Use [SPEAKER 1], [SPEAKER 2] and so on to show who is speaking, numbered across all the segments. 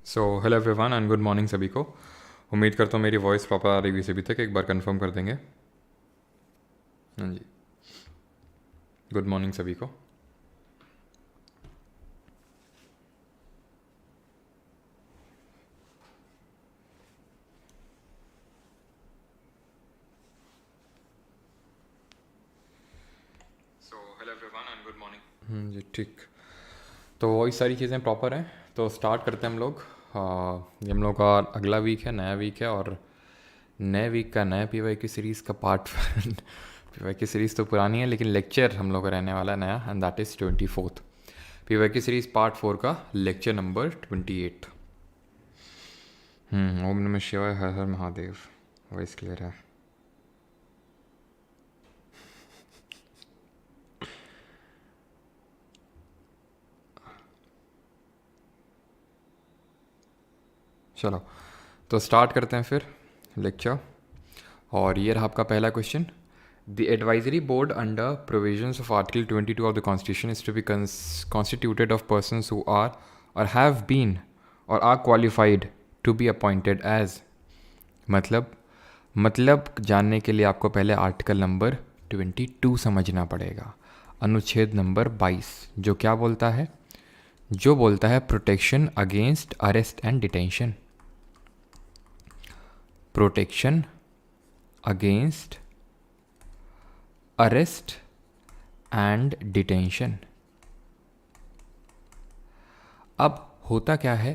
[SPEAKER 1] So hello everyone and good morning सभी को। उम्मीद करता हूँ मेरी वॉइस प्रॉपर आ रही हुई सभी तक। एक बार कंफर्म कर देंगे। हाँ जी, गुड मॉर्निंग सभी को। So hello everyone and good morning. जी ठीक, तो वही सारी चीज़ें प्रॉपर हैं। तो स्टार्ट करते हैं हम लोग। ये हम लोग का अगला वीक है, नया वीक है, और नए वीक का नया पीवाई की सीरीज़ का पार्ट पीवाई की सीरीज़ तो पुरानी है लेकिन लेक्चर हम लोग का रहने वाला है नया, and that is 24th PY की सीरीज़ पार्ट 4 का लेक्चर नंबर 28। ओम नमः शिवाय, हर हर महादेव। वॉइस क्लियर है? चलो तो स्टार्ट करते हैं फिर लेक्चर। और ये रहा आपका पहला question. The advisory board under provisions of article 22 of the constitution is to be constituted of persons who are or have been or are qualified to be appointed as. मतलब जानने के लिए आपको पहले आर्टिकल नंबर 22 समझना पड़ेगा। अनुच्छेद number 22 जो क्या बोलता है? जो बोलता है protection against arrest and detention. Protection against arrest and detention. अब होता क्या है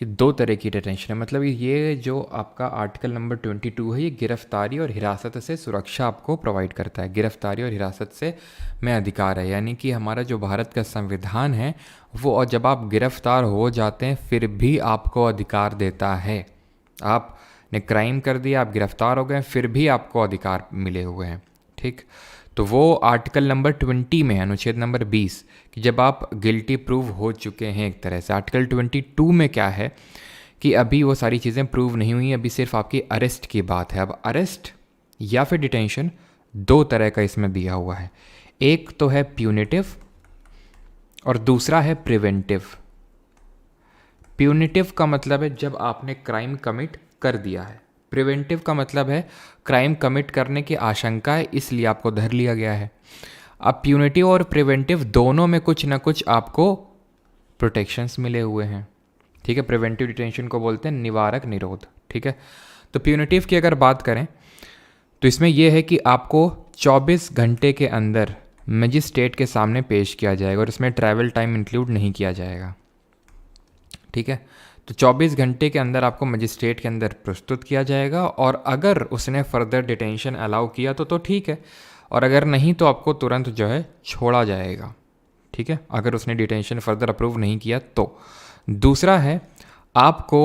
[SPEAKER 1] कि दो तरह की डिटेंशन है। मतलब ये जो आपका आर्टिकल नंबर 22 है, ये गिरफ्तारी और हिरासत से सुरक्षा आपको प्रोवाइड करता है। गिरफ्तारी और हिरासत से में अधिकार है, यानी कि हमारा जो भारत का संविधान है वो, और जब आप गिरफ्तार हो जाते हैं फिर भी आपको अधिकार देता है। आपने क्राइम कर दिया, आप गिरफ्तार हो गए, फिर भी आपको अधिकार मिले हुए हैं। ठीक, तो वो आर्टिकल नंबर 20 में है, अनुच्छेद नंबर 20, कि जब आप गिल्टी प्रूव हो चुके हैं एक तरह से। आर्टिकल 22 में क्या है कि अभी वो सारी चीज़ें प्रूव नहीं हुई, अभी सिर्फ आपकी अरेस्ट की बात है। अब अरेस्ट या फिर डिटेंशन दो तरह का इसमें दिया हुआ है। एक तो है प्यूनिटिव और दूसरा है प्रिवेंटिव। प्यूनिटिव का मतलब है जब आपने क्राइम कमिट कर दिया है। प्रिवेंटिव का मतलब है क्राइम कमिट करने की आशंका है इसलिए आपको धर लिया गया है। अब प्यूनिटिव और प्रिवेंटिव दोनों में कुछ ना कुछ आपको प्रोटेक्शंस मिले हुए हैं। ठीक है, प्रिवेंटिव डिटेंशन को बोलते हैं निवारक निरोध। ठीक है, तो प्यूनिटिव की अगर बात करें तो इसमें यह है कि आपको 24 घंटे के अंदर मजिस्ट्रेट के सामने पेश किया जाएगा और इसमें ट्रैवल टाइम इंक्लूड नहीं किया जाएगा। ठीक है, तो 24 घंटे के अंदर आपको मजिस्ट्रेट के अंदर प्रस्तुत किया जाएगा, और अगर उसने फर्दर डिटेंशन अलाउ किया तो ठीक है, और अगर नहीं तो आपको तुरंत जो है छोड़ा जाएगा। ठीक है, अगर उसने डिटेंशन फर्दर अप्रूव नहीं किया तो। दूसरा है, आपको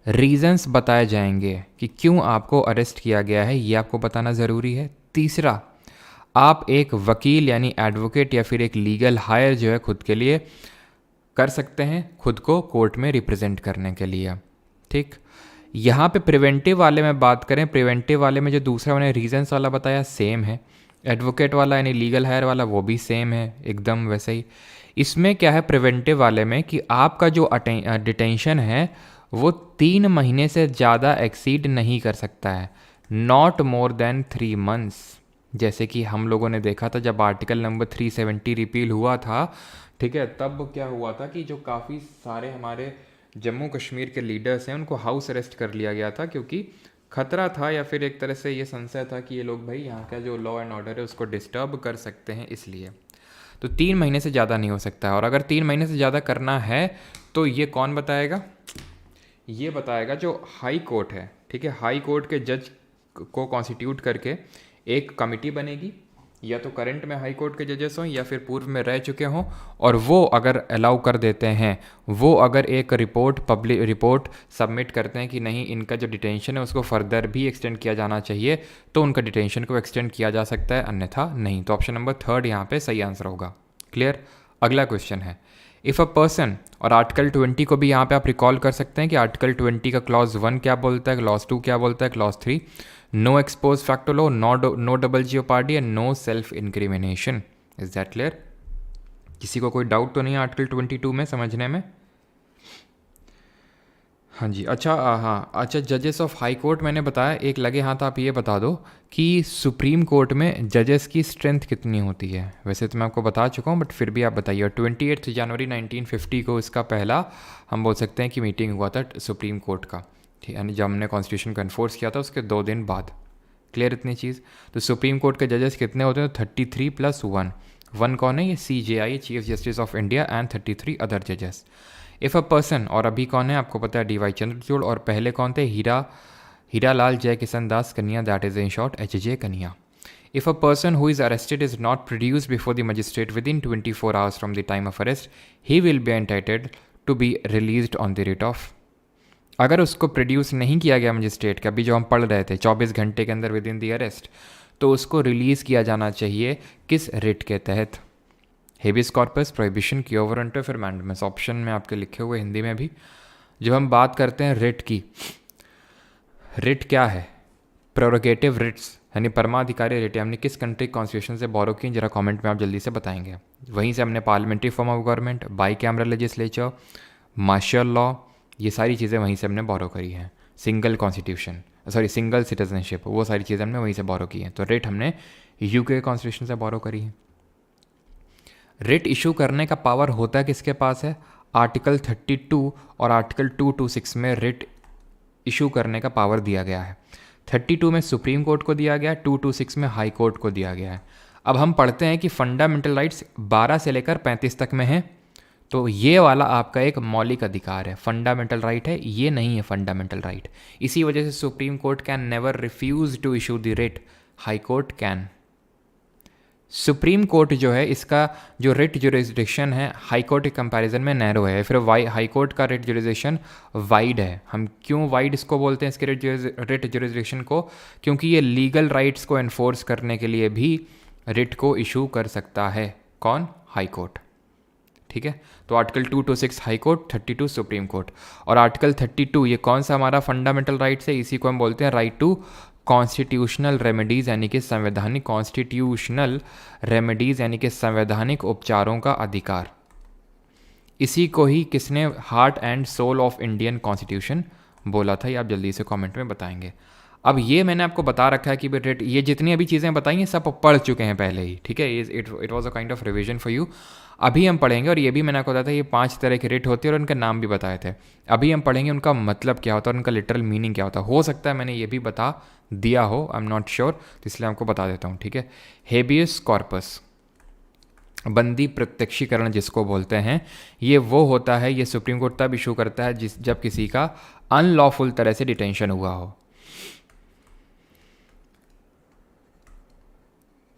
[SPEAKER 1] रीजंस बताए जाएंगे कि क्यों आपको अरेस्ट किया गया है, ये आपको बताना ज़रूरी है। तीसरा, आप एक वकील यानी एडवोकेट या फिर एक लीगल हायर जो है खुद के लिए कर सकते हैं, खुद को कोर्ट में रिप्रेजेंट करने के लिए। ठीक, यहाँ पे प्रिवेंटिव वाले में बात करें, प्रिवेंटिव वाले में जो दूसरा उन्हें रीजंस वाला बताया सेम है, एडवोकेट वाला यानी लीगल हायर वाला वो भी सेम है एकदम वैसे ही। इसमें क्या है प्रिवेंटिव वाले में कि आपका जो डिटेंशन है वो 3 महीने से ज़्यादा एक्सीड नहीं कर सकता है, नॉट मोर देन 3 months। जैसे कि हम लोगों ने देखा था जब आर्टिकल नंबर 370 रिपील हुआ था, ठीक है, तब क्या हुआ था कि जो काफ़ी सारे हमारे जम्मू कश्मीर के लीडर्स हैं उनको हाउस अरेस्ट कर लिया गया था, क्योंकि खतरा था या फिर एक तरह से ये संशय था कि ये लोग भाई यहाँ का जो लॉ एंड ऑर्डर है उसको डिस्टर्ब कर सकते हैं, इसलिए। तो 3 महीने से ज़्यादा नहीं हो सकता है, और अगर 3 महीने से ज़्यादा करना है तो ये कौन बताएगा? ये बताएगा जो हाई कोर्ट है। ठीक है, हाई कोर्ट के जज को कॉन्स्टिट्यूट करके एक कमिटी बनेगी, या तो करंट में हाई कोर्ट के जजेस हों या फिर पूर्व में रह चुके हों, और वो अगर अलाउ कर देते हैं, वो अगर एक रिपोर्ट सबमिट करते हैं कि नहीं इनका जो डिटेंशन है उसको फर्दर भी एक्सटेंड किया जाना चाहिए, तो उनका डिटेंशन को एक्सटेंड किया जा सकता है, अन्यथा नहीं। तो ऑप्शन नंबर 3 यहाँ पे सही आंसर होगा। क्लियर? अगला क्वेश्चन है, इफ़ अ पर्सन, और आर्टिकल 20 को भी यहाँ पे आप रिकॉल कर सकते हैं कि आर्टिकल 20 का क्लॉज 1 क्या बोलता है, क्लॉज 2 क्या बोलता है, clause 3 no ex post facto law, no double jeopardy and no self incrimination. Is that clear? किसी को कोई डाउट तो नहीं है आर्टिकल 22 में समझने में? हाँ जी, अच्छा हाँ अच्छा, जजेस ऑफ हाई कोर्ट मैंने बताया, एक लगे हाथ आप ये बता दो कि सुप्रीम कोर्ट में जजेस की स्ट्रेंथ कितनी होती है। वैसे तो मैं आपको बता चुका हूँ, बट फिर भी आप बताइए। 28 जनवरी 1950 को इसका पहला हम बोल सकते हैं कि मीटिंग हुआ था सुप्रीम कोर्ट का, ठीक है, यानी जब हमने कॉन्स्टिट्यूशन को इन्फोर्स किया था उसके 2 दिन बाद। क्लियर इतनी चीज़। तो सुप्रीम कोर्ट के जजेस कितने होते हैं? 33 + 1। 1 कौन है? ये CJI, chief justice of India, and 33 other जजेस। इफ़ अ पर्सन, और अभी कौन है आपको पता है, DY चंद्रचूड़, और पहले कौन थे? हीरालाल जय किशन दास कन्या, that is in short HJ कन्या। If a person who is arrested is not produced before the magistrate within 24 hours from the time of arrest, he will be entitled to be released on the writ of। अगर उसको produce नहीं किया गया magistrate का, अभी जो हम पढ़ रहे थे, 24 घंटे के अंदर विद इन दी अरेस्ट, तो उसको रिलीज़ किया जाना चाहिए किस रिट के तहत? हेबियस कॉर्पस, प्रोहिबिशन, क्योवरेंटो, फिर मैंडमस। ऑप्शन में आपके लिखे हुए हिंदी में भी। जब हम बात करते हैं रिट की, रिट क्या है? प्रोरोगेटिव रिट्स, यानी परमाधिकारी रिट, हमने किस कंट्री कॉन्स्टिट्यूशन से बोरो की? जरा कमेंट में आप जल्दी से बताएंगे। वहीं से हमने parliamentary form of government, bicameral legislature, martial law, ये सारी चीज़ें वहीं से हमने बोरो करी हैं। Single constitution, sorry single citizenship, वो सारी चीज़ें हमने वहीं से बोरो की हैं। तो रिट हमने UK कॉन्स्टिट्यूशन से बोरो करी है। रिट इशू करने का पावर होता है किसके पास है? आर्टिकल 32 और आर्टिकल 226 में रिट इशू करने का पावर दिया गया है। 32 में सुप्रीम कोर्ट को दिया गया है, 226 में हाई कोर्ट को दिया गया है। अब हम पढ़ते हैं कि फंडामेंटल राइट्स 12 से लेकर 35 तक में हैं, तो ये वाला आपका एक मौलिक अधिकार है, फंडामेंटल राइट है, ये नहीं है फंडामेंटल राइट। इसी वजह से supreme court can never refuse to issue the writ, high court can. Supreme court जो है, इसका जो रिट जुरिस्डिक्शन है हाई कोर्ट के कंपैरिजन में नैरो है, फिर हाई कोर्ट का रिट जुरिस्डिक्शन वाइड है। हम क्यों वाइड इसको बोलते हैं, इसके रिट जुरिस्डिक्शन को? क्योंकि ये लीगल राइट्स को एनफोर्स करने के लिए भी रिट को इशू कर सकता है। कौन? High court. ठीक है, तो article 226 high court, 32 supreme court. और आर्टिकल 32 ये कौन सा हमारा फंडामेंटल राइट्स है? इसी को हम बोलते हैं राइट टू कॉन्स्टिट्यूशनल रेमेडीज़, यानी कि संवैधानिक, कॉन्स्टिट्यूशनल रेमेडीज़ यानी कि संवैधानिक उपचारों का अधिकार। इसी को ही किसने heart and soul of Indian constitution बोला था? ये आप जल्दी से कमेंट में बताएंगे। अब ये मैंने आपको बता रखा है कि रिट, ये जितनी अभी चीज़ें बताई हैं सब पढ़ चुके हैं पहले ही, ठीक है। It was a kind of revision for you. अभी हम पढ़ेंगे, और ये भी मैंने आपको बताया था ये 5 तरह के रिट होती है और उनके नाम भी बताए थे। अभी हम पढ़ेंगे उनका मतलब क्या होता है और उनका लिटरल मीनिंग क्या होता है। हो सकता है मैंने ये भी बता दिया हो, आई एम नॉट श्योर, तो इसलिए आपको बता देता हूँ, ठीक है। हेबियस कॉर्पस, बंदी प्रत्यक्षीकरण जिसको बोलते हैं, ये वो होता है, ये सुप्रीम कोर्ट तब इशू करता है जब किसी का अनलॉफुल तरह से डिटेंशन हुआ हो।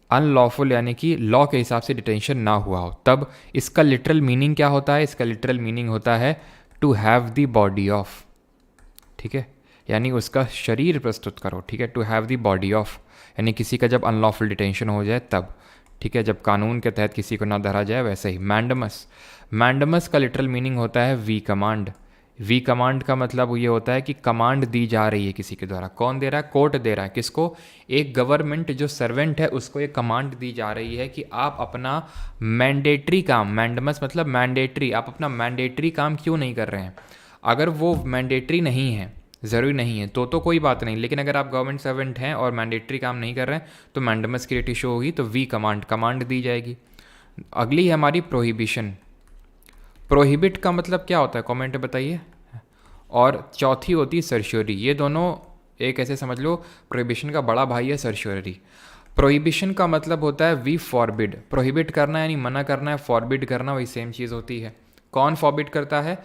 [SPEAKER 1] अनलॉफुल यानी कि लॉ के हिसाब से डिटेंशन ना हुआ हो, तब इसका लिटरल मीनिंग क्या होता है? इसका लिटरल मीनिंग होता है to have the body of, ठीक है, यानी उसका शरीर प्रस्तुत करो, ठीक है। To have the body of यानी किसी का जब अनलॉफुल डिटेंशन हो जाए तब, ठीक है, जब कानून के तहत किसी को ना धरा जाए। वैसे ही मैंडमस, मैंडमस का लिटरल मीनिंग होता है वी कमांड। वी कमांड का मतलब ये होता है कि कमांड दी जा रही है किसी के द्वारा। कौन दे रहा है? कोर्ट दे रहा है। किसको? एक गवर्नमेंट जो सर्वेंट है उसको एक कमांड दी जा रही है कि आप अपना मैंडेटरी काम, मैंडमस मतलब मैंडेटरी, आप अपना मैंडेटरी काम क्यों नहीं कर रहे हैं। अगर वो मैंडेटरी नहीं है, ज़रूरी नहीं है, तो कोई बात नहीं, लेकिन अगर आप गवर्नमेंट सर्वेंट हैं और मैंडेटरी काम नहीं कर रहे हैं तो मैंडमस की रेट इशू होगी, तो वी कमांड, कमांड दी जाएगी। अगली है हमारी प्रोहिबिशन। प्रोहिबिट का मतलब क्या होता है? कमेंट में बताइए। और चौथी होती है सर्श्योरी। ये दोनों एक ऐसे समझ लो, प्रोहिबिशन का बड़ा भाई है सर्श्योरी। प्रोहिबिशन का मतलब होता है वी फॉरबिड, प्रोहिबिट करना यानी मना करना है, फॉरबिड करना वही सेम चीज़ होती है। कौन फॉरबिड करता है?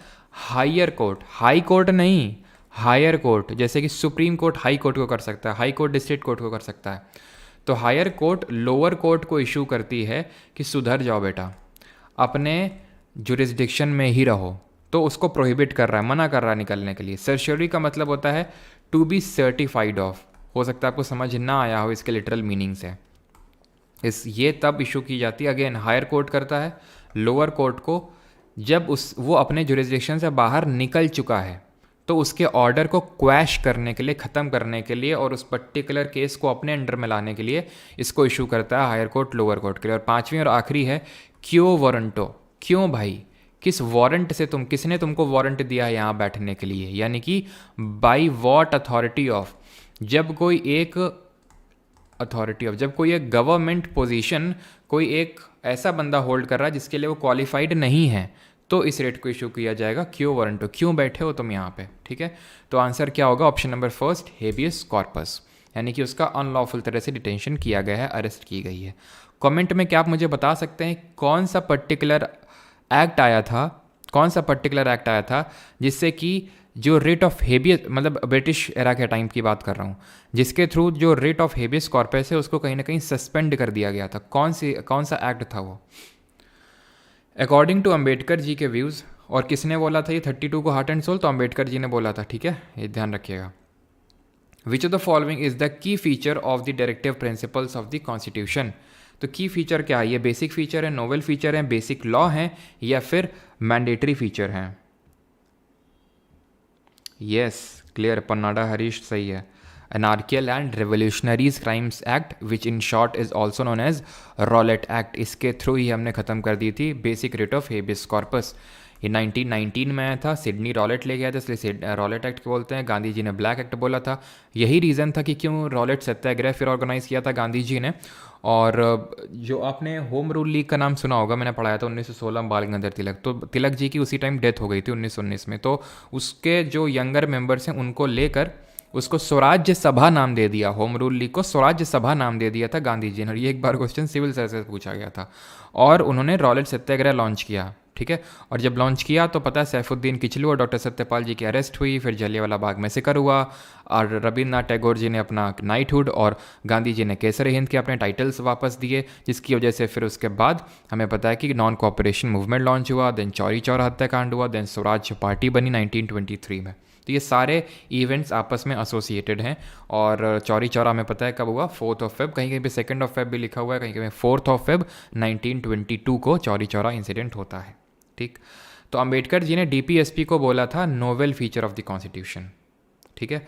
[SPEAKER 1] हायर कोर्ट, हाई कोर्ट नहीं, हायर कोर्ट। जैसे कि सुप्रीम कोर्ट हाई कोर्ट को कर सकता है, हाई कोर्ट डिस्ट्रिक्ट कोर्ट को कर सकता है, तो हायर कोर्ट लोअर कोर्ट को इशू करती है कि सुधर जाओ बेटा, अपने जुरिस्डिक्शन में ही रहो, तो उसको प्रोहिबिट कर रहा है, मना कर रहा है निकलने के लिए। सर्श्योरी का मतलब होता है टू बी सर्टिफाइड ऑफ। हो सकता है आपको समझ ना आया हो इसके लिटरल मीनिंग से। ये तब इशू की जाती है, अगेन हायर कोर्ट करता है लोअर कोर्ट को, जब वो अपने जुरिस्डिक्शन से बाहर निकल चुका है, तो उसके ऑर्डर को क्वैश करने के लिए, ख़त्म करने के लिए और उस पर्टिकुलर केस को अपने अंडर में लाने के लिए इसको इशू करता है हायर कोर्ट लोअर कोर्ट के लिए। और 5वीं और आखिरी है क्यो वारंटो। क्यों भाई? किस वारंट से किसने तुमको वारंट दिया है यहाँ बैठने के लिए, यानी कि बाई वॉट अथॉरिटी ऑफ। जब कोई एक गवर्नमेंट पोजीशन कोई एक ऐसा बंदा होल्ड कर रहा है जिसके लिए वो क्वालिफाइड नहीं है, तो इस रेट को इशू किया जाएगा क्यों वारंटो, क्यों बैठे हो तुम यहाँ पे, ठीक है। तो आंसर क्या होगा, option number first, habeas corpus, यानी कि उसका अनलॉफुल तरह से डिटेंशन किया गया है, अरेस्ट की गई है। कमेंट में क्या आप मुझे बता सकते हैं कौन सा पर्टिकुलर एक्ट आया था जिससे कि जो रेट ऑफ हेबियस, मतलब ब्रिटिश एरा के टाइम की बात कर रहा हूँ, जिसके थ्रू जो रेट ऑफ हेबियस कॉर्पस है उसको कहीं ना कहीं सस्पेंड कर दिया गया था, कौन सा एक्ट था वो। अकॉर्डिंग टू अंबेडकर जी के व्यूज़, और किसने बोला था ये 32 को हार्ट एंड सोल, तो अंबेडकर जी ने बोला था, ठीक है, ये ध्यान रखिएगा। Which of the following is the key feature of the directive principles of the constitution. तो की फीचर क्या है, ये बेसिक फीचर है, नोवेल फीचर है, बेसिक लॉ है, या फिर मैंडेटरी फीचर है। यस, क्लियर, पन्नाडा हरीश सही है। Anarchical and revolutionaries crimes act which in short is also known as Rowlatt act, इसके थ्रू ही हमने ख़त्म कर दी थी basic rate of habeas corpus. ये 1919 में आया था, सिडनी रॉलेट ले गया था, इसलिए रॉलेट एक्ट बोलते हैं। गांधी जी ने ब्लैक एक्ट बोला था, यही रीज़न था कि क्यों रॉलेट सत्याग्रह फिर ऑर्गेनाइज किया था गांधी जी ने। और जो आपने होम रूल लीग का नाम सुना होगा, मैंने पढ़ाया था 1916 में, बाल गंगाधर तिलक, तो तिलक जी की उसी टाइम डेथ हो गई थी 1919 में, तो उसके जो यंगर मेंबर्स हैं उनको लेकर उसको स्वराज्य सभा नाम दे दिया, होम रूल लीग को स्वराज्य सभा नाम दे दिया था गांधी जी ने। और ये एक बार क्वेश्चन सिविल सर्विस से पूछा गया था, और उन्होंने रॉलेट सत्याग्रह लॉन्च किया, ठीक है। और जब लॉन्च किया तो पता है सैफुद्दीन किचलू और डॉक्टर सत्यपाल जी की अरेस्ट हुई, फिर जलियांवाला बाग में सिकर हुआ, और रविन्द्रनाथ टैगोर जी ने अपना नाइटहुड और गांधी जी ने केसर हिंद के अपने टाइटल्स वापस दिए, जिसकी वजह से फिर उसके बाद हमें पता है कि नॉन कोऑपरेशन मूवमेंट लॉन्च हुआ, देन चौरी चौरा हत्याकांड हुआ, देन स्वराज पार्टी बनी 1923 में। तो ये सारे इवेंट्स आपस में एसोसिएटेड हैं। और चौरी चौरा में पता है कब हुआ, 4 फेब, कहीं कहीं पे 2 फेब भी लिखा हुआ है, कहीं कहीं 4 फेब 1922 को चौरी चौरा इंसिडेंट होता है, ठीक। तो अंबेडकर जी ने डीपीएसपी को बोला था novel feature of the constitution, ठीक है।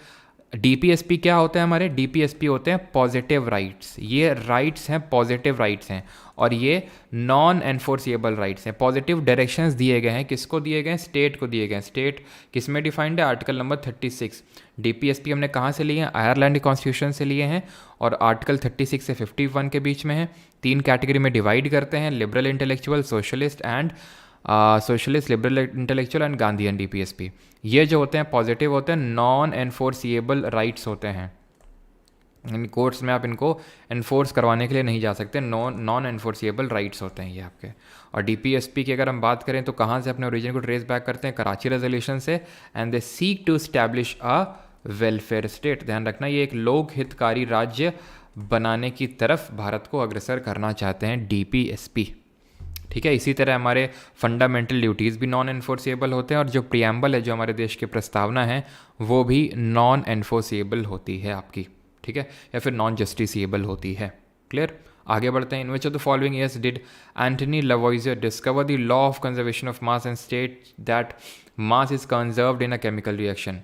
[SPEAKER 1] डीपीएसपी क्या होता है, हमारे डीपीएसपी होते हैं पॉजिटिव राइट्स, ये राइट्स हैं, पॉजिटिव राइट्स हैं, और ये नॉन एनफोर्सिएबल राइट्स हैं। पॉजिटिव डायरेक्शंस दिए गए हैं, किसको दिए गए हैं, स्टेट को दिए गए हैं। स्टेट किस में डिफाइंड है, आर्टिकल नंबर 36। डीपीएसपी हमने कहाँ से लिए हैं, आयरलैंड कॉन्स्टिट्यूशन से लिए हैं, और आर्टिकल 36 से 51 के बीच में है। 3 कैटेगरी में डिवाइड करते हैं, liberal intellectual, socialist, liberal intellectual and Gandhian DPSP. ये जो होते हैं पॉजिटिव होते हैं, नॉन एनफोर्सिएबल राइट्स होते हैं। इन कोर्ट्स में आप इनको एनफोर्स करवाने के लिए नहीं जा सकते, नॉन एनफोर्सिएबल राइट्स होते हैं ये आपके। और डीपीएसपी की अगर हम बात करें तो कहाँ से अपने ओरिजिन को ट्रेस बैक करते हैं, कराची रेजोल्यूशन से, and they seek to establish a welfare state. ध्यान रखना, ये एक लोक हितकारी राज्य बनाने की तरफ भारत को अग्रसर करना चाहते हैं डीपीएसपी, ठीक है। इसी तरह हमारे फंडामेंटल ड्यूटीज़ भी नॉन एनफोर्सिएबल होते हैं, और जो प्रियम्बल है, जो हमारे देश की प्रस्तावना है, वो भी नॉन एनफोर्सिएबल होती है आपकी, ठीक है, या फिर नॉन जस्टिसिएबल होती है। क्लियर, आगे बढ़ते हैं। In which of the following years did Antoine Lavoisier discover the law of conservation of mass and state that mass is conserved in a chemical reaction.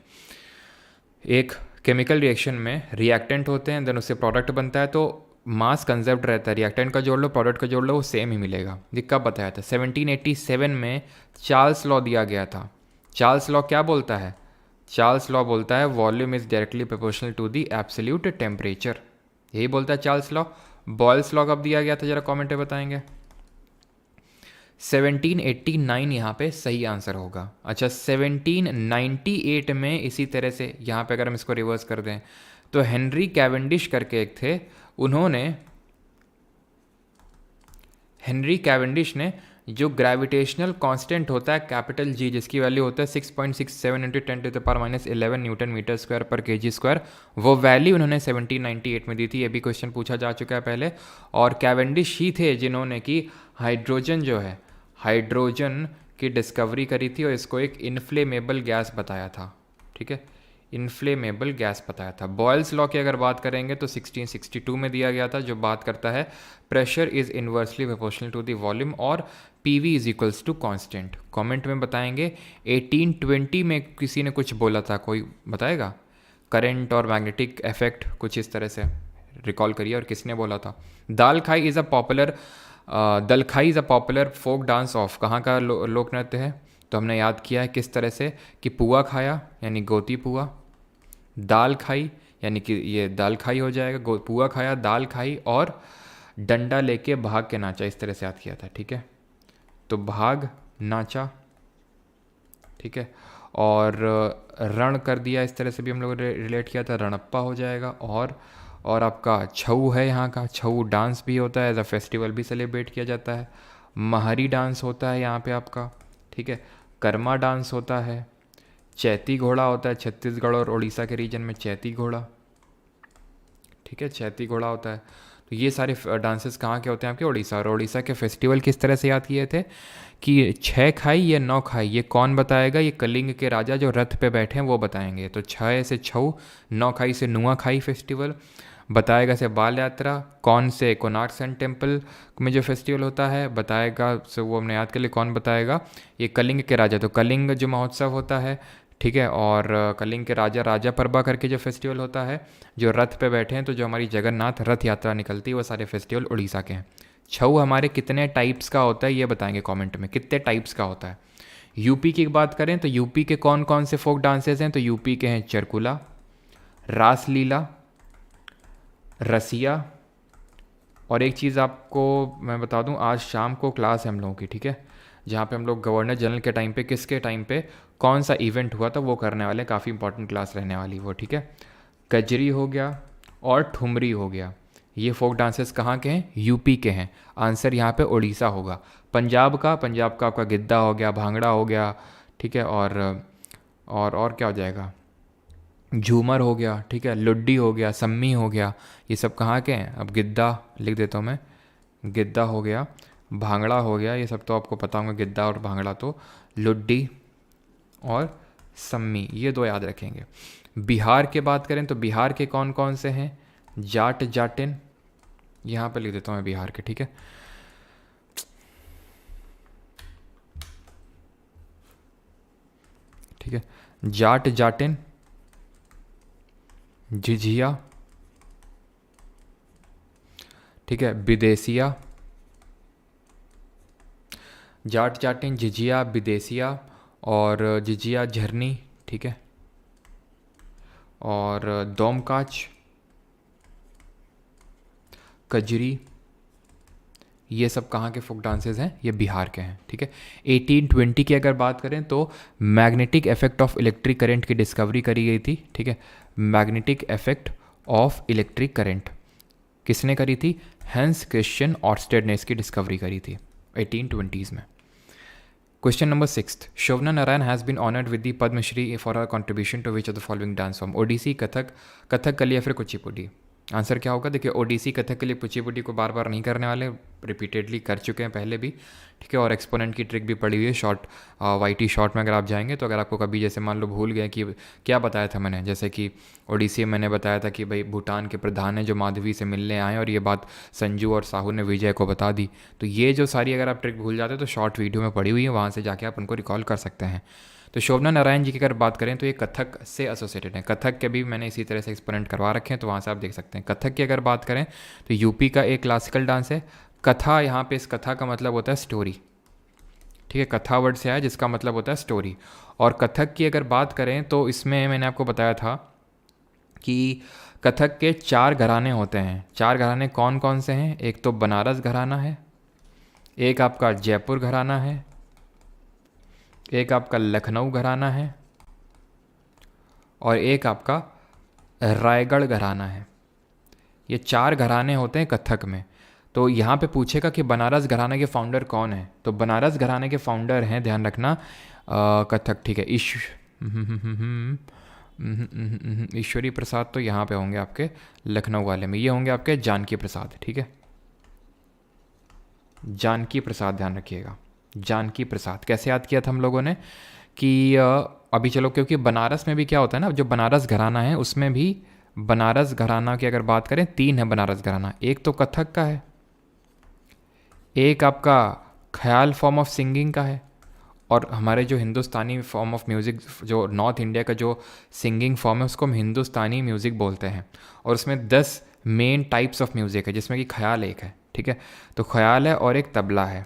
[SPEAKER 1] एक केमिकल रिएक्शन में reactant होते हैं, then उससे product बनता है, तो मास conserved रहता है, रिएक्टेंट का जोड़ लो, प्रोडक्ट का जोड़ लो, वो सेम ही मिलेगा। ये कब बताया था, 1787 में चार्ल्स लॉ दिया गया था। चार्ल्स लॉ क्या बोलता है, चार्ल्स लॉ बोलता है volume is directly proportional to the absolute temperature, यही बोलता है चार्ल्स लॉ। बॉयल्स लॉ कब दिया गया था, जरा कमेंट में बताएंगे। 1789 यहाँ पे सही आंसर होगा। अच्छा, 1798 में इसी तरह से, यहाँ पे अगर हम इसको रिवर्स कर दें तो हेनरी कैवेंडिश करके एक थे, हेनरी कैवेंडिश ने जो ग्रेविटेशनल कांस्टेंट होता है कैपिटल जी, जिसकी वैल्यू होता है 6.67 × 10⁻11 न्यूटन मीटर स्क्वायर पर केजी स्क्वायर, वो वैल्यू उन्होंने 1798 में दी थी। ये भी क्वेश्चन पूछा जा चुका है पहले। और कैवेंडिश ही थे जिन्होंने कि हाइड्रोजन जो है, हाइड्रोजन की डिस्कवरी करी थी, और इसको एक इनफ्लेमेबल गैस बताया था, ठीक है, इनफ्लेमेबल गैस बताया था। बॉयल्स लॉ की अगर बात करेंगे तो 1662 में दिया गया था, जो बात करता है pressure is inversely proportional to the volume और PV is equals to constant. Comment में बताएंगे। 1820 में किसी ने कुछ बोला था, कोई बताएगा, करंट और मैग्नेटिक इफेक्ट, कुछ इस तरह से रिकॉल करिए, और किसने बोला था। Dalkhai is a popular Dalkhai is a popular folk dance of, कहाँ का लोक नृत्य है? तो हमने याद किया है किस तरह से कि पुआ खाया यानी गोती पुआ, दाल खाई यानी कि ये दाल खाई हो जाएगा, पुआ खाया, दाल खाई, और डंडा लेके भाग के नाचा, इस तरह से याद किया था। ठीक है, तो भाग नाचा, ठीक है, और रण कर दिया, इस तरह से भी हम लोग रिलेट किया था, रणप्पा हो जाएगा। और आपका छऊ है, यहाँ का छऊ डांस भी होता है, एज अ फेस्टिवल भी सेलिब्रेट किया जाता है। महारी डांस होता है यहाँ पे आपका, ठीक है। कर्मा डांस होता है, चैती घोड़ा होता है, छत्तीसगढ़ और उड़ीसा के रीजन में चैती घोड़ा, ठीक है, चैती घोड़ा होता है। तो ये सारे डांसेस कहाँ के होते हैं आपके? उड़ीसा। और उड़ीसा के फेस्टिवल किस तरह से याद किए थे कि 6 खाई या 9 खाई, ये कौन बताएगा? ये कलिंग के राजा जो रथ पे बैठे हैं वो बताएंगे। तो 6 से छऊ, 9 खाई से नुआ खाई फेस्टिवल बताएगा, से बाल यात्रा, कौन से कोणार्क सन टेम्पल में जो फेस्टिवल होता है बताएगा, से वो हमने याद कर लिए, कौन बताएगा? ये कलिंग के राजा। तो कलिंग जो महोत्सव होता है, ठीक है, और कलिंग के राजा राजा परबा करके जो फेस्टिवल होता है, जो रथ पे बैठे हैं, तो जो हमारी जगन्नाथ रथ यात्रा निकलती है, वो सारे फेस्टिवल उड़ीसा के हैं। छऊ हमारे कितने टाइप्स का होता है ये बताएंगे कमेंट में, कितने टाइप्स का होता है। यूपी की बात करें तो यूपी के कौन कौन से फोक डांसेस हैं? तो यूपी के हैं चरकुला, रासलीला, रसिया, और एक चीज़ आपको मैं बता दूं, आज शाम को क्लास है हम लोगों की, ठीक है, जहाँ पे हम लोग गवर्नर जनरल के टाइम पे, किसके टाइम पे कौन सा इवेंट हुआ था वो करने वाले, काफ़ी इंपॉर्टेंट क्लास रहने वाली वो, ठीक है। कजरी हो गया और ठुमरी हो गया, ये फोक डांसेस कहाँ के हैं? यूपी के हैं। आंसर यहाँ पे उड़ीसा होगा। पंजाब का आपका गिद्दा हो गया, भांगड़ा हो गया, ठीक है, और क्या हो जाएगा? झूमर हो गया, ठीक है, लुड्डी हो गया, सम्मी हो गया, ये सब कहाँ के हैं? अब गिद्दा लिख देता हूँ मैं, गिद्दा हो गया, भांगड़ा हो गया, ये सब तो आपको पता होगा, गिद्दा और भांगड़ा। तो लुड्डी और सम्मी, ये 2 याद रखेंगे। बिहार के बात करें तो बिहार के कौन कौन से हैं? जाट जाटिन, यहाँ पे लिख देता हूँ मैं बिहार के, ठीक है। ठीक है, जाट जाटिन, झिझिया, ठीक है, विदेशिया, जाट जाटिन, झिझिया, विदेशिया, और झिझिया झरनी, ठीक है, और दोमकाच, कजरी, ये सब कहाँ के फोक डांसेस हैं? ये बिहार के हैं, ठीक है। 1820 की अगर बात करें तो magnetic effect of electric current की डिस्कवरी करी गई थी, ठीक है। Magnetic effect of electric current किसने करी थी? हैंस क्रिश्चियन ऑर्स्टेड ने इसकी डिस्कवरी करी थी 1820s में। Question number 6, Shobhana Narayan has been honoured with the Padma Shri for her contribution to which of the following dance form? Odissi, Kathakali या फिर कुचिपुड़ी? आंसर क्या होगा? देखिए, ओडिसी, कथकली, कुचिपुड़ी को बार बार नहीं करने वाले, रिपीटेडली कर चुके हैं पहले भी, ठीक है, और एक्सपोनेंट की ट्रिक भी पड़ी हुई है शॉर्ट, वाईटी शॉर्ट में अगर आप जाएंगे तो। अगर आपको कभी जैसे मान लो भूल गए कि क्या बताया था मैंने, जैसे कि ओडिसी मैंने बताया था कि भाई भूटान के प्रधान हैं जो माधवी से मिलने आए, और ये बात संजू और साहू ने विजय को बता दी। तो ये जो सारी अगर आप ट्रिक भूल जाते हो तो शॉर्ट वीडियो में पड़ी हुई है, वहाँ से जाके आप उनको रिकॉल कर सकते हैं। तो शोभना नारायण जी की अगर बात करें तो ये कथक से एसोसिएटेड हैं। कथक के भी मैंने इसी तरह से एक्सपोनेंट करवा रखे हैं, तो वहाँ से आप देख सकते हैं। कथक की अगर बात करें तो यूपी का एक क्लासिकल डांस है। कथा, यहाँ पे इस कथा का मतलब होता है स्टोरी, ठीक है, कथा वर्ड से आया जिसका मतलब होता है स्टोरी। और कथक की अगर बात करें तो इसमें मैंने आपको बताया था कि कथक के 4 घराने होते हैं। 4 घराने कौन कौन से हैं? एक तो बनारस घराना है, एक आपका जयपुर घराना है, एक आपका लखनऊ घराना है, और एक आपका रायगढ़ घराना है। ये 4 घराने होते हैं कथक में। तो यहाँ पे पूछेगा कि बनारस घराने के फाउंडर कौन है? तो बनारस घराने के फाउंडर हैं, ध्यान रखना, कथक, ठीक है, ईश्वरी प्रसाद तो यहाँ पे होंगे आपके लखनऊ वाले में, ये होंगे आपके जानकी प्रसाद, ठीक है, जानकी प्रसाद, ध्यान रखिएगा, जानकी प्रसाद। कैसे याद किया था हम लोगों ने कि अभी चलो, क्योंकि बनारस में भी क्या होता है ना, जो बनारस घराना है उसमें भी, बनारस घराना की अगर बात करें 3 है बनारस घराना। एक तो कथक का है, एक आपका ख्याल फॉर्म ऑफ सिंगिंग का है, और हमारे जो हिंदुस्तानी फॉर्म ऑफ म्यूज़िक, जो नॉर्थ इंडिया का जो सिंगिंग फॉर्म है उसको हम हिंदुस्तानी म्यूज़िक बोलते हैं। और उसमें 10 मेन टाइप्स ऑफ म्यूज़िक है, जिसमें कि ख्याल एक है, ठीक है। तो ख्याल है और एक तबला है।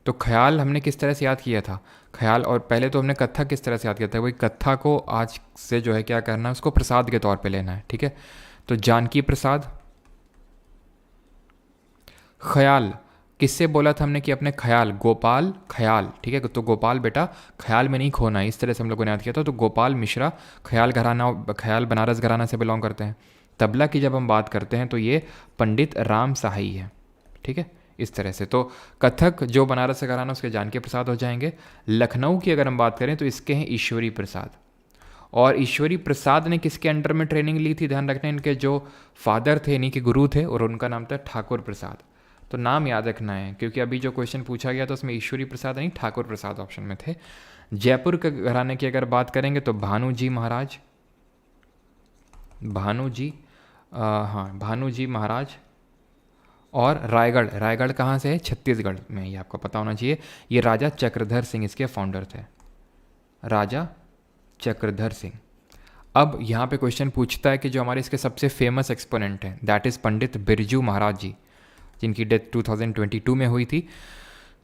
[SPEAKER 1] तो ख्याल हमने किस तरह से याद किया था, ख्याल, और पहले तो हमने कत्था किस तरह से याद किया था, वही कत्था को आज से जो है क्या करना है, उसको प्रसाद के तौर पे लेना है, ठीक है। तो जानकी प्रसाद, ख्याल किससे बोला था हमने कि अपने ख्याल, गोपाल ख्याल, ठीक है। तो गोपाल बेटा ख्याल में नहीं खोना है, इस तरह से हम लोगों ने याद किया था। तो गोपाल मिश्रा ख्याल घराना, ख्याल बनारस घराना से बिलोंग करते हैं। तबला की जब हम बात करते हैं तो ये पंडित राम साहई है, ठीक है, इस तरह से। तो कथक जो बनारस से घराना, उसके जानकी प्रसाद हो जाएंगे। लखनऊ की अगर हम बात करें तो इसके हैं ईश्वरी प्रसाद। और ईश्वरी प्रसाद ने किसके अंडर में ट्रेनिंग ली थी, ध्यान रखना, इनके जो फादर थे, इन्हीं के गुरु थे, और उनका नाम था ठाकुर प्रसाद। तो नाम याद रखना है, क्योंकि अभी जो क्वेश्चन पूछा गया तो उसमें ईश्वरी प्रसाद नहीं, ठाकुर प्रसाद ऑप्शन में थे। जयपुर के घराने की अगर बात करेंगे तो भानु जी महाराज, भानु जी, हाँ भानु जी महाराज। और रायगढ़, रायगढ़ कहाँ से है, छत्तीसगढ़ में, ये आपको पता होना चाहिए। ये राजा चक्रधर सिंह इसके फाउंडर थे, राजा चक्रधर सिंह। अब यहाँ पे क्वेश्चन पूछता है कि जो हमारे इसके सबसे फेमस एक्सपोनेंट हैं, दैट इज़ पंडित बिरजू महाराज जी, जिनकी डेथ 2022 में हुई थी।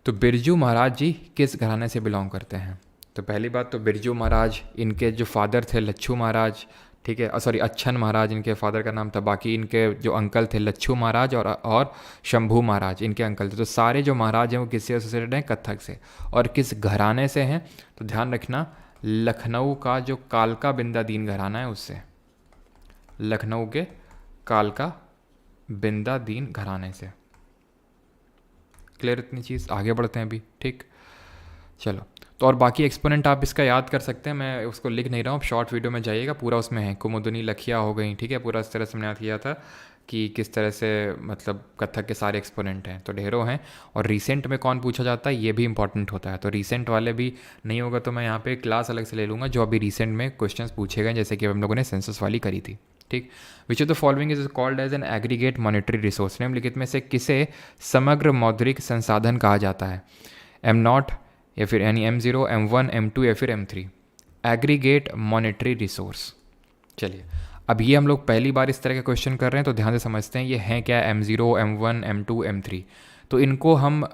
[SPEAKER 1] तो बिरजू महाराज जी किस घराने से बिलोंग करते हैं? तो पहली बात तो बिरजू महाराज, इनके जो फादर थे लच्छू महाराज, ठीक है, सॉरी अच्छन महाराज इनके फादर का नाम था। बाकी इनके जो अंकल थे लच्छू महाराज और शंभू महाराज इनके अंकल थे। तो सारे जो महाराज हैं वो किससे एसोसिएटेड हैं? कत्थक से। और किस घराने से हैं? तो ध्यान रखना, लखनऊ का जो कालका बिंदा दीन घराना है उससे, लखनऊ के कालका बिंदा दीन घराने से। क्लियर इतनी चीज़? आगे बढ़ते हैं अभी, ठीक, चलो। तो और बाकी एक्सपोनेंट आप इसका याद कर सकते हैं, मैं उसको लिख नहीं रहा हूँ, शॉर्ट वीडियो में जाइएगा, पूरा उसमें है। कुमुदनी लखिया हो गई, ठीक है, पूरा इस तरह से हमने याद किया था कि किस तरह से मतलब कथक के सारे एक्सपोनेंट हैं, तो ढेरों हैं। और रीसेंट में कौन पूछा जाता है ये भी इंपॉर्टेंट होता है। तो रीसेंट वाले भी नहीं होगा तो मैं यहाँ पे क्लास अलग से ले लूँगा जो अभी रीसेंट में क्वेश्चंस पूछे गए, जैसे कि हम लोगों ने सेंसस वाली करी थी, ठीक। Which of the following is called as an aggregate monetary resource? निम्नलिखित में से किसे समग्र मौद्रिक संसाधन कहा जाता है? M0 या फिर यानी M0, M1, M2 या फिर M3? Aggregate monetary resource. चलिए, अब ये हम लोग पहली बार इस तरह के क्वेश्चन कर रहे हैं, तो ध्यान से समझते हैं ये हैं क्या, M0, M1, M2, M3। तो इनको हम,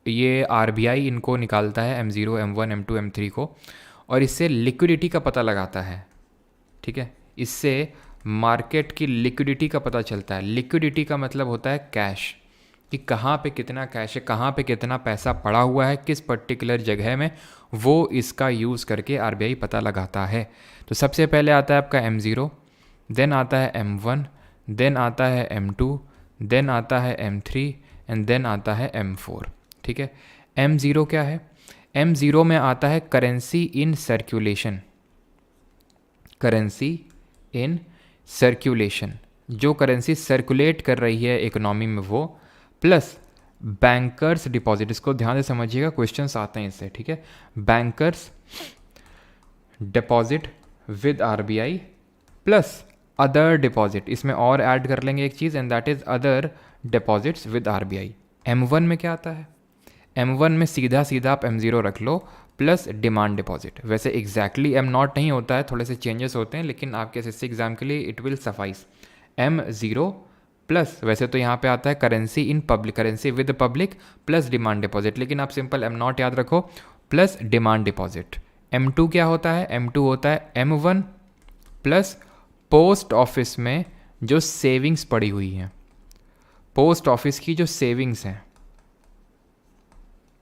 [SPEAKER 1] ये RBI इनको निकालता है M0, M1, M2, M3 को, और इससे लिक्विडिटी का पता लगाता है, ठीक है। इससे मार्केट की लिक्विडिटी का पता चलता है। लिक्विडिटी का मतलब होता है कैश, कि कहाँ पे कितना कैश है, कहाँ पे कितना पैसा पड़ा हुआ है किस पर्टिकुलर जगह में, वो इसका यूज़ करके RBI पता लगाता है। तो सबसे पहले आता है आपका M0, देन आता है M1, देन आता है M2, देन आता है M3 एंड देन आता है M4, ठीक है। M0 क्या है? M0 में आता है currency in circulation, currency in circulation, जो करेंसी सर्कुलेट कर रही है इकोनॉमी में वो, प्लस बैंकर्स डिपॉजिट। इसको ध्यान से समझिएगा, क्वेश्चंस आते हैं इससे, ठीक है। Bankers deposit with RBI plus other deposit, इसमें और ऐड कर लेंगे एक चीज़, and that is other deposits with RBI। M1 में क्या आता है? M1 में सीधा सीधा आप M0 रख लो प्लस डिमांड डिपॉजिट। वैसे एग्जैक्टली M0 नहीं होता है, थोड़े से चेंजेस होते हैं, लेकिन आपके SSC एग्जाम के लिए it will suffice. M0 plus, वैसे तो यहाँ पे आता है currency in public, currency with public plus demand deposit, लेकिन आप सिंपल M0 याद रखो प्लस डिमांड डिपॉजिट। M2 क्या होता है? M2 होता है M1 प्लस पोस्ट ऑफिस में जो सेविंग्स पड़ी हुई हैं, पोस्ट ऑफिस की जो सेविंग्स हैं,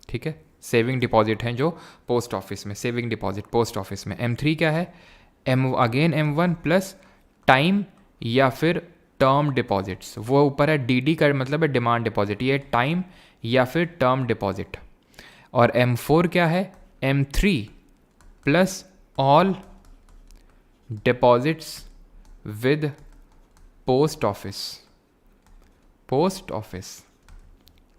[SPEAKER 1] ठीक है, सेविंग डिपॉजिट हैं जो पोस्ट ऑफिस में, सेविंग डिपॉजिट पोस्ट ऑफिस में। M3 क्या है? अगेन M1 प्लस टाइम या फिर टर्म डिपॉजिट्स, वो ऊपर है DD का मतलब है डिमांड डिपॉजिट, ये टाइम या फिर टर्म डिपॉजिट। और M4 क्या है? M3 plus all deposits with post office, post office.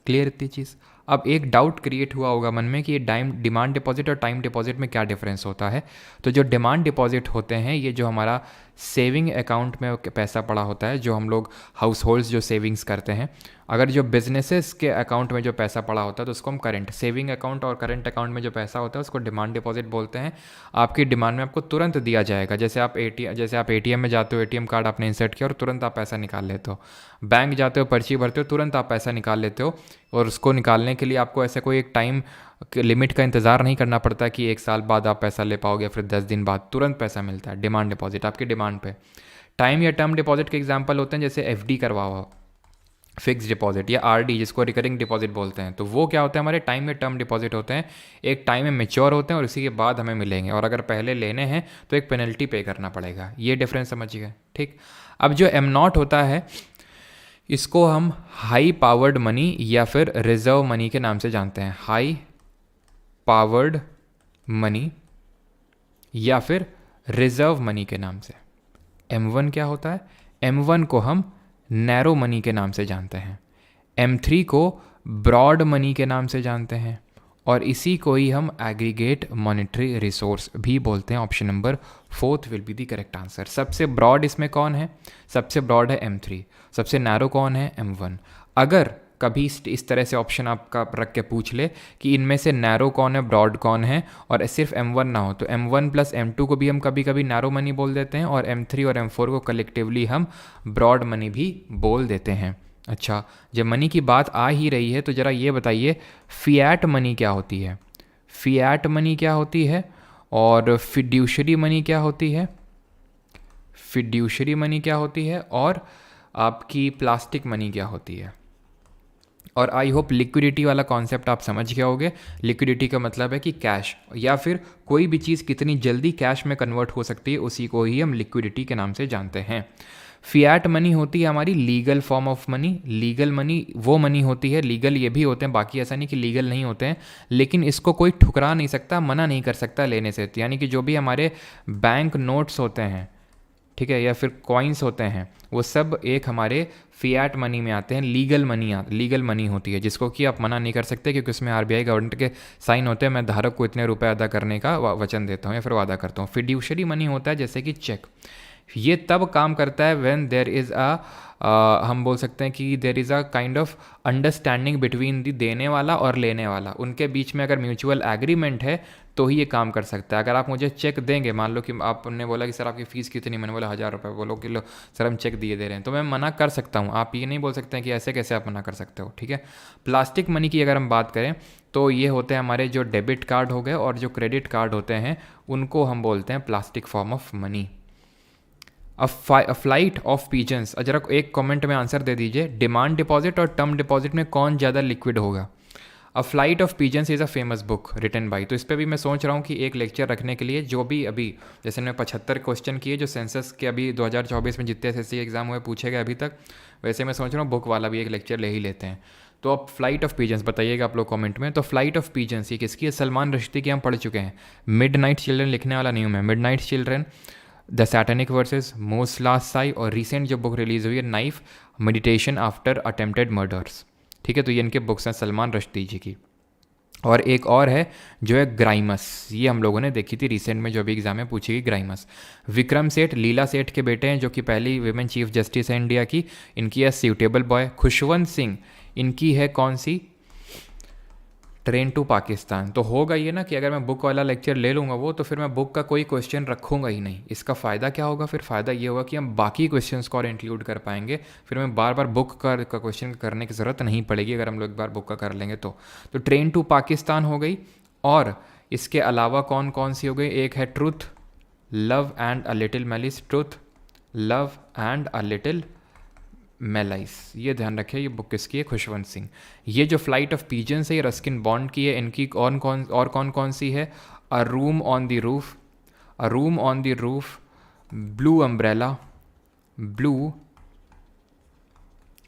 [SPEAKER 1] Clear इतनी चीज़? अब एक डाउट क्रिएट हुआ होगा मन में कि ये डिमांड डिपॉजिट और टाइम डिपॉजिट में क्या डिफरेंस होता है। तो जो डिमांड डिपॉजिट होते हैं ये जो हमारा सेविंग अकाउंट में पैसा पड़ा होता है, जो हम लोग हाउस होल्ड्स जो सेविंग्स करते हैं, अगर जो बिजनेसेस के अकाउंट में जो पैसा पड़ा होता है तो उसको हम करंट सेविंग अकाउंट और करंट अकाउंट में जो पैसा होता है उसको डिमांड डिपॉजिट बोलते हैं। आपकी डिमांड में आपको तुरंत दिया जाएगा, जैसे आप एटीएम में जाते हो, एटीएम कार्ड आपने इंसर्ट किया और तुरंत आप पैसा निकाल लेते हो। बैंक जाते हो, पर्ची भरते हो, तुरंत आप पैसा निकाल लेते हो। और उसको निकालने के लिए आपको ऐसे कोई एक टाइम लिमिट का इंतज़ार नहीं करना पड़ता कि 1 साल बाद आप पैसा ले पाओगे, फिर 10 दिन बाद, तुरंत पैसा मिलता है। डिमांड डिपॉजिट आपकी डिमांड पे। टाइम या टर्म डिपॉजिट के एग्जांपल होते हैं जैसे एफडी करवा हुआ, फिक्स डिपॉजिट, या आरडी जिसको रिकरिंग डिपॉजिट बोलते हैं। तो वो क्या होता है, हमारे टाइम या टर्म डिपॉजिट होते हैं, एक टाइम में मेच्योर होते हैं और उसी के बाद हमें मिलेंगे, और अगर पहले लेने हैं तो एक पेनल्टी पे करना पड़ेगा। ये डिफरेंस समझिए, ठीक। अब जो एम नॉट होता है इसको हम हाई पावर्ड मनी या फिर रिजर्व मनी के नाम से जानते हैं। हाई पावर्ड मनी या फिर रिजर्व मनी के नाम से। M1 क्या होता है, M1 को हम नैरो मनी के नाम से जानते हैं, M3 को ब्रॉड मनी के नाम से जानते हैं, और इसी को ही हम एग्रीगेट मॉनेटरी रिसोर्स भी बोलते हैं। Option number 4 will be the correct answer. सबसे ब्रॉड इसमें कौन है, सबसे ब्रॉड है M3, सबसे नैरो कौन है, M1। अगर कभी इस तरह से ऑप्शन आपका रख के पूछ ले कि इनमें से नैरो कौन है, ब्रॉड कौन है, और सिर्फ M1 ना हो, तो M1 प्लस M2 को भी हम कभी कभी नैरो मनी बोल देते हैं, और M3 और M4 को कलेक्टिवली हम ब्रॉड मनी भी बोल देते हैं। अच्छा, जब मनी की बात आ ही रही है तो ज़रा ये बताइए फिएट मनी क्या होती है, फिएट मनी क्या होती है, और फिड्यूशरी मनी क्या होती है, फिड्यूशरी मनी क्या होती है, और आपकी प्लास्टिक मनी क्या होती है। और आई होप लिक्विडिटी वाला कॉन्सेप्ट आप समझ गए होगे। लिक्विडिटी का मतलब है कि कैश या फिर कोई भी चीज़ कितनी जल्दी कैश में कन्वर्ट हो सकती है, उसी को ही हम लिक्विडिटी के नाम से जानते हैं। फिएट मनी होती है हमारी legal form of money. Legal money वो मनी होती है, लीगल ये भी होते हैं, बाकी ऐसा नहीं कि लीगल नहीं होते हैं, लेकिन इसको कोई ठुकरा नहीं सकता, मना नहीं कर सकता लेने से। यानी कि जो भी हमारे बैंक नोट्स होते हैं, ठीक है, या फिर कॉइन्स होते हैं, वो सब एक हमारे फिएट मनी में आते हैं। लीगल मनी होती है जिसको कि आप मना नहीं कर सकते, क्योंकि उसमें आरबीआई गवर्नमेंट के साइन होते हैं, मैं धारक को इतने रुपए अदा करने का वचन देता हूँ या फिर वादा करता हूँ। फिड्यूशरी मनी होता है जैसे कि चेक, ये तब काम करता है व्हेन देयर इज़ हम बोल सकते हैं कि there is a kind of understanding between the देने वाला और लेने वाला, उनके बीच में अगर म्यूचुअल एग्रीमेंट है तो ही ये काम कर सकता है। अगर आप मुझे चेक देंगे, मान लो कि आपने बोला कि सर आपकी फ़ीस कितनी, मैंने बोला 1000 रुपये, बोलो कि लो सर हम चेक दिए दे रहे हैं, तो मैं मना कर सकता हूँ। आप ये नहीं बोल सकते हैं कि ऐसे कैसे आप मना कर सकते हो, ठीक है। प्लास्टिक मनी की अगर हम बात करें तो ये होते हैं हमारे जो डेबिट कार्ड हो गए और जो क्रेडिट कार्ड होते हैं, उनको हम बोलते हैं plastic form of money. A flight of pigeons, जरा एक कमेंट में आंसर दे दीजिए, डिमांड डिपॉजिट और टर्म डिपॉजिट में कौन ज़्यादा लिक्विड होगा। A flight of pigeons is a famous book written by, तो इस पर भी मैं सोच रहा हूँ कि एक लेक्चर रखने के लिए, जो भी अभी जैसे मैं 75 क्वेश्चन किए जो सेंसस के अभी 2024 में जितने SSC एग्जाम हुए पूछे गए अभी तक, वैसे मैं सोच रहा हूँ बुक वाला भी एक लेक्चर ले ही लेते हैं। तो अब फ्लाइट ऑफ पिजन्स बताइएगा आप लोग कमेंट में। तो फ्लाइट ऑफ पिजन्स ये किसकी है, सलमान रश्दी की हम पढ़ चुके हैं। मिडनाइट चिल्ड्रन लिखने वाला नहीं हूँ मैं, midnight children, the satanic versus, most last Sai, और रिसेंट जो बुक रिलीज़ हुई है knife, meditation after attempted murders, ठीक है। तो ये इनके बुक्स हैं सलमान रश्दी जी की। और एक और है जो है ग्राइमस, ये हम लोगों ने देखी थी रिसेंट में जो भी एग्जाम में पूछी गई, ग्राइमस। विक्रम सेठ लीला सेठ के बेटे हैं, जो कि पहली विमेन चीफ जस्टिस है इंडिया की, इनकी है सूटेबल बॉय। खुशवंत सिंह, इनकी है कौन सी, ट्रेन टू पाकिस्तान। तो होगा ये ना कि अगर मैं बुक वाला लेक्चर ले लूँगा वो, तो फिर मैं बुक का कोई क्वेश्चन रखूँगा ही नहीं। इसका फ़ायदा क्या होगा, फिर फ़ायदा ये होगा कि हम बाकी क्वेश्चंस को और इंक्लूड कर पाएंगे, फिर मैं बार बार बुक का क्वेश्चन करने की ज़रूरत नहीं पड़ेगी अगर हम लोग एक बार बुक का कर लेंगे तो ट्रेन टू पाकिस्तान हो गई। और इसके अलावा कौन कौन सी हो गई, एक है truth, love and a little malice, truth, love and a little malice, ये ध्यान रखिए ये बुक किसकी है, खुशवंत सिंह। ये जो फ्लाइट ऑफ पिजन्स है ये रस्किन बॉन्ड की है। इनकी कौन कौन सी है, अ room on the roof, a room on the roof, blue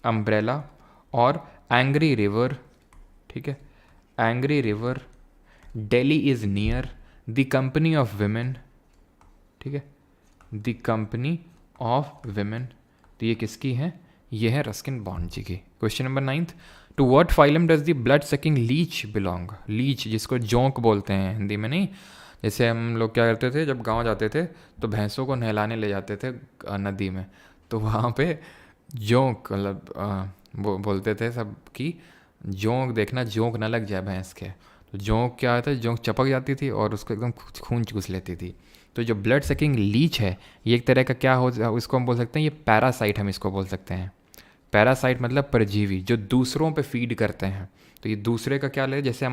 [SPEAKER 1] umbrella और एंग्री रिवर, ठीक है, angry river, Delhi is near, the company of women, ठीक है, द कंपनी ऑफ विमेन। तो ये किसकी है, ये है रस्किन बॉन्ड जी की। Question number 9, to what phylum does the blood sucking leech belong? Leech जिसको जोंक बोलते हैं हिंदी में, नहीं, जैसे हम लोग क्या करते थे जब गांव जाते थे तो भैंसों को नहलाने ले जाते थे नदी में, तो वहाँ पे जोंक मतलब वो बोलते थे सब कि जोंक देखना, जोंक ना लग जाए भैंस के। तो जोंक क्या होता है, जोंक चपक जाती थी और उसको एकदम खून चूस लेती थी। तो जो ब्लड सकिंग लीच है ये एक तरह का क्या हो, इसको हम बोल सकते हैं ये पैरासाइट, हम इसको बोल सकते हैं। पैरासाइट मतलब परजीवी जो दूसरों पे फीड करते हैं। तो ये दूसरे का क्या ले, जैसे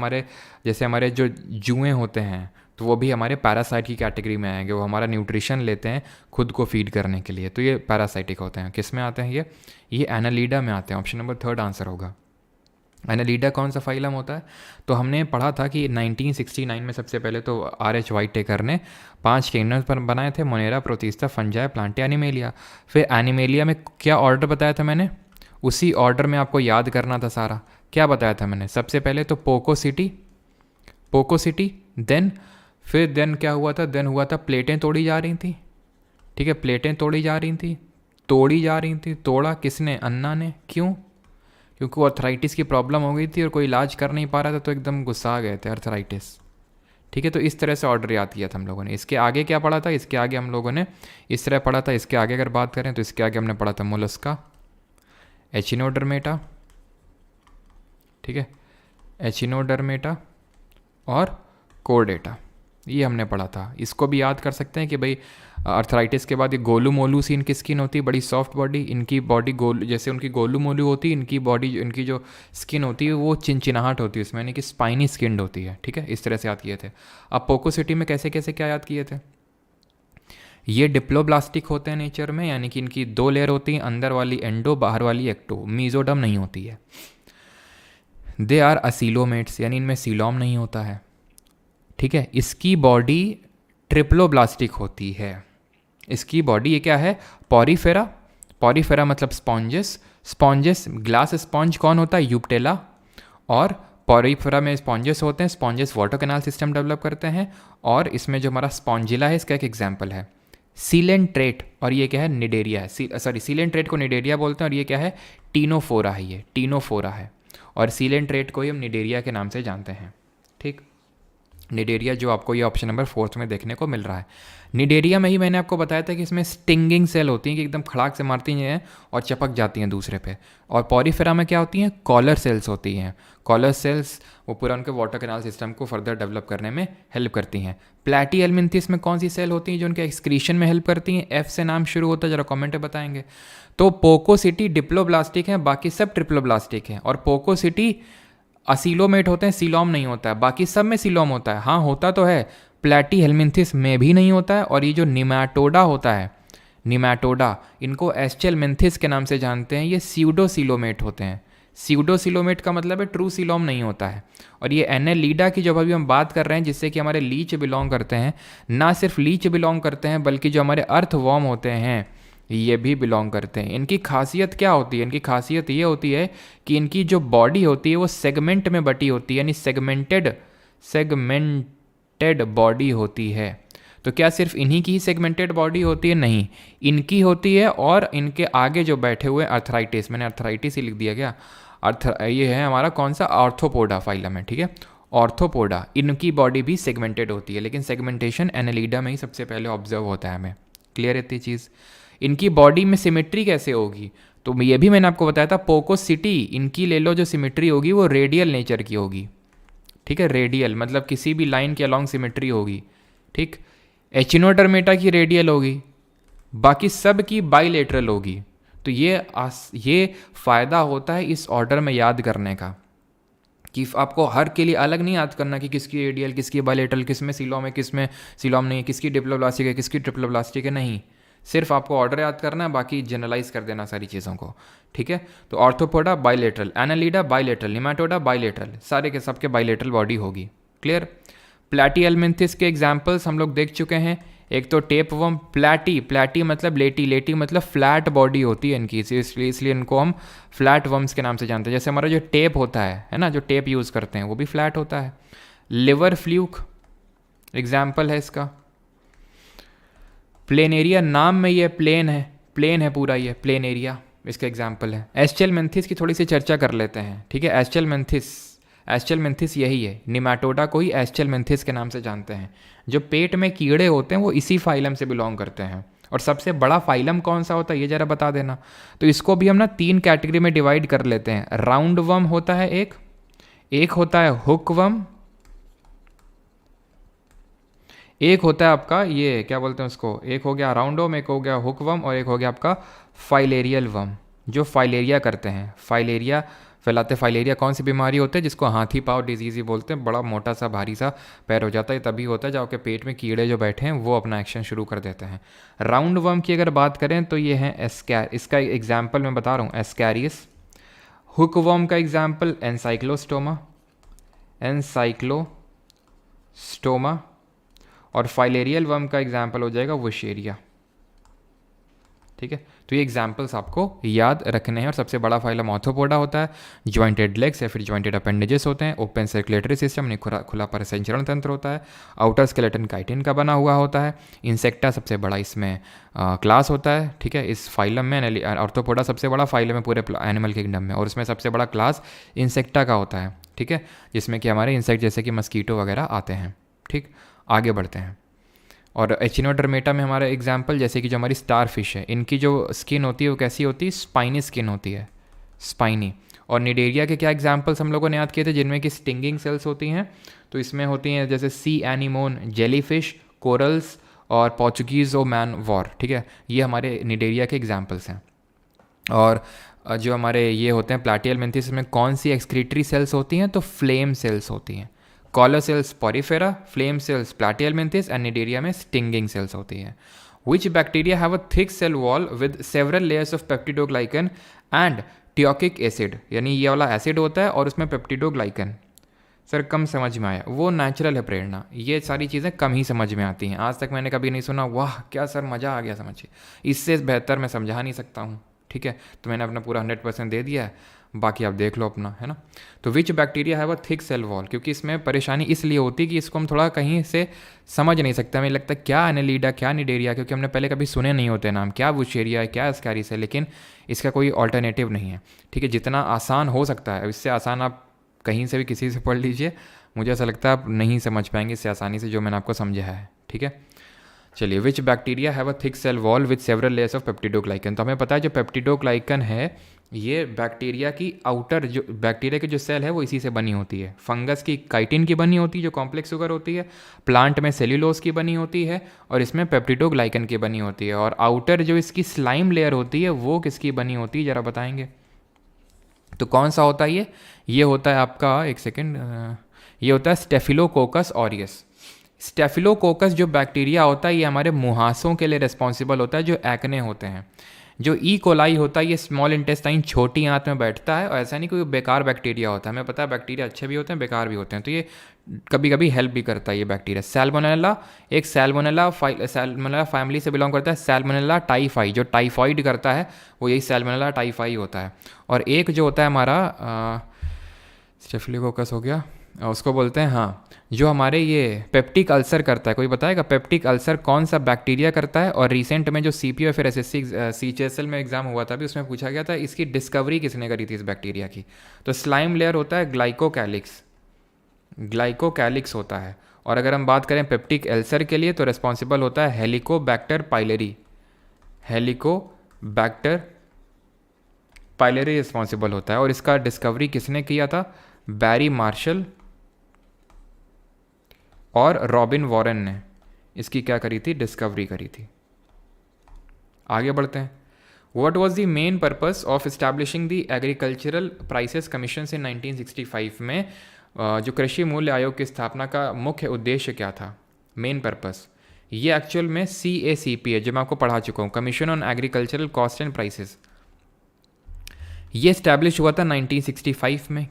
[SPEAKER 1] हमारे जो जुएँ होते हैं तो वो भी हमारे पैरासाइट की कैटेगरी में आएंगे। वो हमारा न्यूट्रिशन लेते हैं खुद को फीड करने के लिए, तो ये पैरासाइटिक होते हैं। किस में आते हैं ये एनालीडा में आते हैं। ऑप्शन नंबर 3 आंसर होगा। एनालीडा कौन सा फाइलम होता है? तो हमने पढ़ा था कि 1969 में सबसे पहले तो R.H. व्हाइटेकर ने 5 किंगडम्स पर बनाए थे, मोनेरा, प्रोटिस्टा, फंजाई, प्लांटिया, एनिमेलिया। फिर एनिमेलिया में क्या ऑर्डर बताया था मैंने, उसी ऑर्डर में आपको याद करना था सारा। क्या बताया था मैंने? सबसे पहले तो पोकोसिटी, देन क्या हुआ था? देन हुआ था प्लेटें तोड़ी जा रही थी। ठीक है, प्लेटें तोड़ी जा रही थी। तोड़ा किसने? अन्ना ने। क्यों? क्योंकि वो अर्थराइटिस की प्रॉब्लम हो गई थी और कोई इलाज कर नहीं पा रहा था, तो एकदम गुस्सा आ गए थे, अर्थराइटिस। ठीक है, तो इस तरह से ऑर्डर याद किया था हम लोगों ने। इसके आगे क्या पढ़ा था? इसके आगे हम लोगों ने इस तरह पढ़ा था। इसके आगे अगर बात करें तो इसके आगे हमने पढ़ा था मोलस्का, एचिनोडर्मेटा, ठीक है, एचिनोडर्मेटा और कोर्डेटा, ये हमने पढ़ा था। इसको भी याद कर सकते हैं कि भाई अर्थराइटिस के बाद ये गोलू मोलू सी इनकी स्किन होती है, बड़ी सॉफ्ट बॉडी। इनकी बॉडी गोल, जैसे उनकी गोलू मोलू होती है, इनकी बॉडी, इनकी जो स्किन होती है वो चिनचिनाहट होती है इसमें, यानी कि स्पाइनी स्किन्ड होती है। ठीक है, इस तरह से याद किए थे। अब पोकोसिटी में कैसे कैसे क्या याद किए थे? ये डिप्लोब्लास्टिक होते हैं नेचर में, यानी कि इनकी 2 लेयर होती हैं, अंदर वाली एंडो, बाहर वाली एक्टो, मीजोडम नहीं होती है। दे आर असीलोमेट्स, यानी इनमें सीलोम नहीं होता है। ठीक है, इसकी बॉडी ट्रिप्लोब्लास्टिक होती है। इसकी बॉडी ये क्या है? पॉरीफेरा मतलब स्पॉन्जेस ग्लास स्पॉन्ज कौन होता है? यूपटेला। और पॉरीफेरा में स्पॉन्जेस होते हैं, sponges water canal system develop करते हैं। और इसमें जो हमारा स्पॉन्जिला है इसका एक एग्जाम्पल है सीलेंट्रेट, और ये क्या है? निडेरिया है। सीलेंट्रेट को निडेरिया बोलते हैं, और ये क्या है? टीनोफोरा है, ये टीनोफोरा है। और सीलेंट्रेट को ही हम निडेरिया के नाम से जानते हैं। ठीक, निडेरिया जो आपको ये ऑप्शन नंबर 4 में देखने को मिल रहा है। निडेरिया में ही मैंने आपको बताया था कि इसमें स्टिंगिंग सेल होती हैं कि एकदम खड़ाक से मारती हैं और चपक जाती हैं दूसरे पे। और पॉरीफेरा में क्या होती हैं? कॉलर सेल्स होती हैं। कॉलर सेल्स वो पूरा उनके वाटर कैनाल सिस्टम को फर्दर डेवलप करने में हेल्प करती हैं। प्लैटी हेलमिंथिस में कौन सी सेल होती हैं जो उनके एक्सक्रीशन में हेल्प करती हैं? F से नाम शुरू होता है, जरा कॉमेंट में बताएंगे। तो पोकोसिटी डिप्लोब्लास्टिक है, बाकी सब ट्रिप्लोब्लास्टिक हैं। और पोकोसिटी असीलोमेट होते हैं, सीलोम नहीं होता है। बाकी सब में सीलोम होता है, हाँ होता तो है, प्लैटी हेलमिंथिस में भी नहीं होता है। और ये जो निमैटोडा होता है, निमैटोडा, इनको एस्चेलमेंथिस के नाम से जानते हैं, ये स्यूडोसीलोमेट होते हैं। स्यूडोसीलोमेट का मतलब है ट्रू सीलोम नहीं होता है। और ये एनालीडा की जब अभी हम बात कर रहे हैं, जिससे कि हमारे लीच बिलोंग करते हैं, ना सिर्फ लीच बिलोंग करते हैं बल्कि जो हमारे अर्थ वॉर्म होते हैं ये भी बिलोंग करते हैं। इनकी खासियत क्या होती है? इनकी खासियत ये होती है कि इनकी जो बॉडी होती है वो सेगमेंट में बटी होती है, यानी सेगमेंटेड बॉडी होती है। तो क्या सिर्फ इन्हीं की ही सेगमेंटेड बॉडी होती है? नहीं, इनकी होती है। और इनके आगे जो बैठे हुए अर्थराइटिस, मैंने अर्थराइटिस ही लिख दिया क्या? ये है हमारा कौन सा? आर्थ्रोपोडा फाइलम है। ठीक है, आर्थ्रोपोडा, इनकी बॉडी भी सेगमेंटेड होती है, लेकिन सेगमेंटेशन एनालीडा में ही सबसे पहले ऑब्जर्व होता है। हमें क्लियर इतनी चीज़? इनकी बॉडी में सिमेट्री कैसे होगी? तो ये भी मैंने आपको बताया था, पोकोसिटी, इनकी ले लो जो सिमेट्री होगी वो रेडियल नेचर की होगी। ठीक है, रेडियल मतलब किसी भी लाइन के अलॉन्ग सिमेट्री होगी। ठीक, एचिनोडर्मेटा की रेडियल होगी, बाकी सब की बाइलेटरल होगी। तो ये फ़ायदा होता है इस ऑर्डर में याद करने का, कि आपको हर के लिए अलग नहीं याद करना कि किसकी रेडियल, किसकी बाइलेटरल, किस में सीलोम है, किस में सीलोम नहीं है, किसकी डिप्लोब्लास्टिक है, किसकी ट्रिप्लोब्लास्टिक है। नहीं, सिर्फ आपको ऑर्डर याद करना है, बाकी जनरलाइज कर देना सारी चीज़ों को। ठीक है, तो arthropoda bilateral, annelida bilateral, nematoda bilateral, सारे के सबके बाइलेटरल बॉडी होगी। क्लियर? प्लैटी हेलमिंथिस के एग्जाम्पल्स हम लोग देख चुके हैं। एक तो टेप वर्म, प्लैटी मतलब लेटी मतलब फ्लैट बॉडी होती है इनकी, इसलिए इनको हम फ्लैट वर्म्स के नाम से जानते हैं। जैसे हमारा जो टेप होता है ना, जो टेप यूज़ करते हैं वो भी फ्लैट होता है। लिवर फ्लूक एग्जाम्पल है इसका। प्लेनेरिया, नाम में ये प्लेन है पूरा, ये प्लेनेरिया। इसका एग्जाम्पल है। एस्चेलमेंथिस की थोड़ी सी चर्चा कर लेते हैं, ठीक है। एस्चेलमेंथिस यही है, निमाटोडा को ही एस्चेलमेंथिस के नाम से जानते हैं। जो पेट में कीड़े होते हैं वो इसी फाइलम से बिलोंग करते हैं। और सबसे बड़ा फाइलम कौन सा होता है ये जरा बता देना। तो इसको भी हम ना 3 कैटेगरी में डिवाइड कर लेते हैं। राउंड वर्म होता है एक होता है हुक वर्म, एक होता है आपका ये क्या बोलते हैं उसको, एक हो गया राउंड वर्म, एक हो गया हुक वर्म, और एक हो गया आपका फाइलेरियल वर्म, जो फाइलेरिया करते हैं, फाइलेरिया फैलाते। फाइलेरिया कौन सी बीमारी होती है, जिसको हाथी पाँव डिजीज़ ही बोलते हैं। बड़ा मोटा सा भारी सा पैर हो जाता है, तभी होता है जब आपके पेट में कीड़े जो बैठे हैं वो अपना एक्शन शुरू कर देते हैं। राउंड वर्म की अगर बात करें तो ये है इसका एग्जाम्पल मैं बता रहा हूँ, एस्कैरियस। हुक वर्म का एग्जाम्पल एनसाइक्लोस्टोमा, और फाइलेरियल वर्म का एग्जाम्पल हो जाएगा वुशेरिया, ठीक है। तो ये एग्जाम्पल्स आपको याद रखने हैं। और सबसे बड़ा फाइलम ऑर्थोपोडा होता है, जॉइंटेड लेग्स या फिर जॉइंटेड अपेंडेजेस होते हैं, ओपन सर्कुलेटरी सिस्टम यानी खुला परिसंचरण तंत्र होता है, आउटर स्केलेटन काइटिन का बना हुआ होता है, इंसेक्टा सबसे बड़ा इसमें क्लास होता है, ठीक है। इस फाइलम में ऑर्थोपोडा सबसे बड़ा फाइलम है पूरे एनिमल किंगडम में, और उसमें सबसे बड़ा क्लास इंसेक्टा का होता है, ठीक है, जिसमें कि हमारे इंसेक्ट जैसे कि मस्कीटो वगैरह आते हैं, ठीक। आगे बढ़ते हैं। और एचिनोडर्मेटा में हमारा एग्जाम्पल जैसे कि जो हमारी स्टार फिश है, इनकी जो स्किन होती है वो कैसी होती है, स्पाइनी स्किन होती है, स्पाइनी। और निडेरिया के क्या एग्जाम्पल्स हम लोगों ने याद किए थे, जिनमें कि स्टिंगिंग सेल्स होती हैं। तो इसमें होती हैं जैसे सी एनीमोन, जेलीफिश, कोरल्स और पोर्चुगीज़ ओ मैन वॉर, ठीक है। ये हमारे निडेरिया के एग्जाम्पल्स हैं। और जो हमारे ये होते हैं प्लाटियल मेंथिस में कौन सी एक्सक्रीटरी सेल्स होती हैं, तो फ्लेम सेल्स होती हैं। Collar cells porifera, flame cells platyhelminthes, and cnidaria में स्टिंगिंग सेल्स होती है। Which bacteria have a thick cell wall with several layers of peptidoglycan and teichoic acid, यानी ये वाला एसिड होता है और उसमें पेप्टिडोग्लाइकन। सर कम समझ में आया, वो नेचुरल है प्रेरणा, ये सारी चीज़ें कम ही समझ में आती हैं। आज तक मैंने कभी नहीं सुना वाह क्या सर मज़ा आ गया, समझिए, इससे बेहतर मैं समझा नहीं सकता हूँ, ठीक है। तो मैंने अपना पूरा 100% दे दिया है, बाकी आप देख लो अपना, है ना। तो which bacteria have a thick cell wall, क्योंकि इसमें परेशानी इसलिए होती है कि इसको हम थोड़ा कहीं से समझ नहीं सकते। हमें लगता है क्या एनेलिडा क्या निडेरिया, क्योंकि हमने पहले कभी सुने नहीं होते नाम, क्या वुशेरिया है क्या एस्कैरिस है, लेकिन इसका कोई ऑल्टरनेटिव नहीं है, ठीक है। जितना आसान हो सकता है इससे आसान आप कहीं से भी किसी से पढ़ लीजिए, मुझे ऐसा लगता है आप नहीं समझ पाएंगे इससे आसानी से जो मैंने आपको समझा है, ठीक है। चलिए, which bacteria have a thick cell wall with several layers of peptidoglycan. तो हमें पता है जो पेप्टिडोग्लाइकन है ये बैक्टीरिया की आउटर, जो बैक्टीरिया की जो सेल है वो इसी से बनी होती है। फंगस की काइटिन की बनी होती है जो कॉम्प्लेक्स शुगर होती है, प्लांट में सेल्यूलोज की बनी होती है, और इसमें पेप्टिडोग्लाइकन की बनी होती है। और आउटर जो इसकी स्लाइम लेयर होती है वो किसकी बनी होती है, ज़रा बताएंगे। तो कौन सा होता है ये होता है आपका, एक सेकेंड, ये होता है स्टेफिलोकोकस ऑरियस। स्टेफिलोकोकस जो बैक्टीरिया होता है ये हमारे मुहासों के लिए रिस्पॉन्सिबल होता है, जो एक्ने होते हैं। जो ई कोलाई होता है ये स्मॉल इंटेस्टाइन छोटी आंत में बैठता है, और ऐसा नहीं कोई बेकार बैक्टीरिया होता है, हमें पता है बैक्टीरिया अच्छे भी होते हैं बेकार भी होते हैं, तो ये कभी कभी हेल्प भी करता है ये बैक्टीरिया। सैल्मोनेला एक सैल्मोनेला फैमिली से बिलोंग करता है, सैल्मोनेला टाइफाई, जो टाइफाइड करता है वो यही सैल्मोनेला टाइफाई होता है। और एक जो होता है हमारा स्टेफिलोकोकस हो गया, उसको बोलते हैं हाँ, जो हमारे ये पेप्टिक अल्सर करता है। कोई बताएगा पेप्टिक अल्सर कौन सा बैक्टीरिया करता है। और रिसेंट में जो सीपीओ फिर एसएससी सीएचएसएल में एग्जाम हुआ था भी, उसमें पूछा गया था इसकी डिस्कवरी किसने करी थी इस बैक्टीरिया की। तो स्लाइम लेयर होता है ग्लाइकोकैलिक्स होता है। और अगर हम बात करें पेप्टिक अल्सर के लिए तो रिस्पॉन्सिबल होता है हेलिकोबैक्टर पाइलेरी रिस्पॉन्सिबल होता है। और इसका डिस्कवरी किसने किया था, बैरी मार्शल और रॉबिन वॉरेन ने इसकी क्या करी थी, डिस्कवरी करी थी। आगे बढ़ते हैं। What was the main purpose of establishing the agricultural prices commission इन 1965 में जो कृषि मूल्य आयोग की स्थापना का मुख्य उद्देश्य क्या था, मेन पर्पस। ये एक्चुअल में CACP है जो मैं आपको पढ़ा चुका हूँ, commission on agricultural cost and prices. ये इस्टेब्लिश हुआ था 1965 में।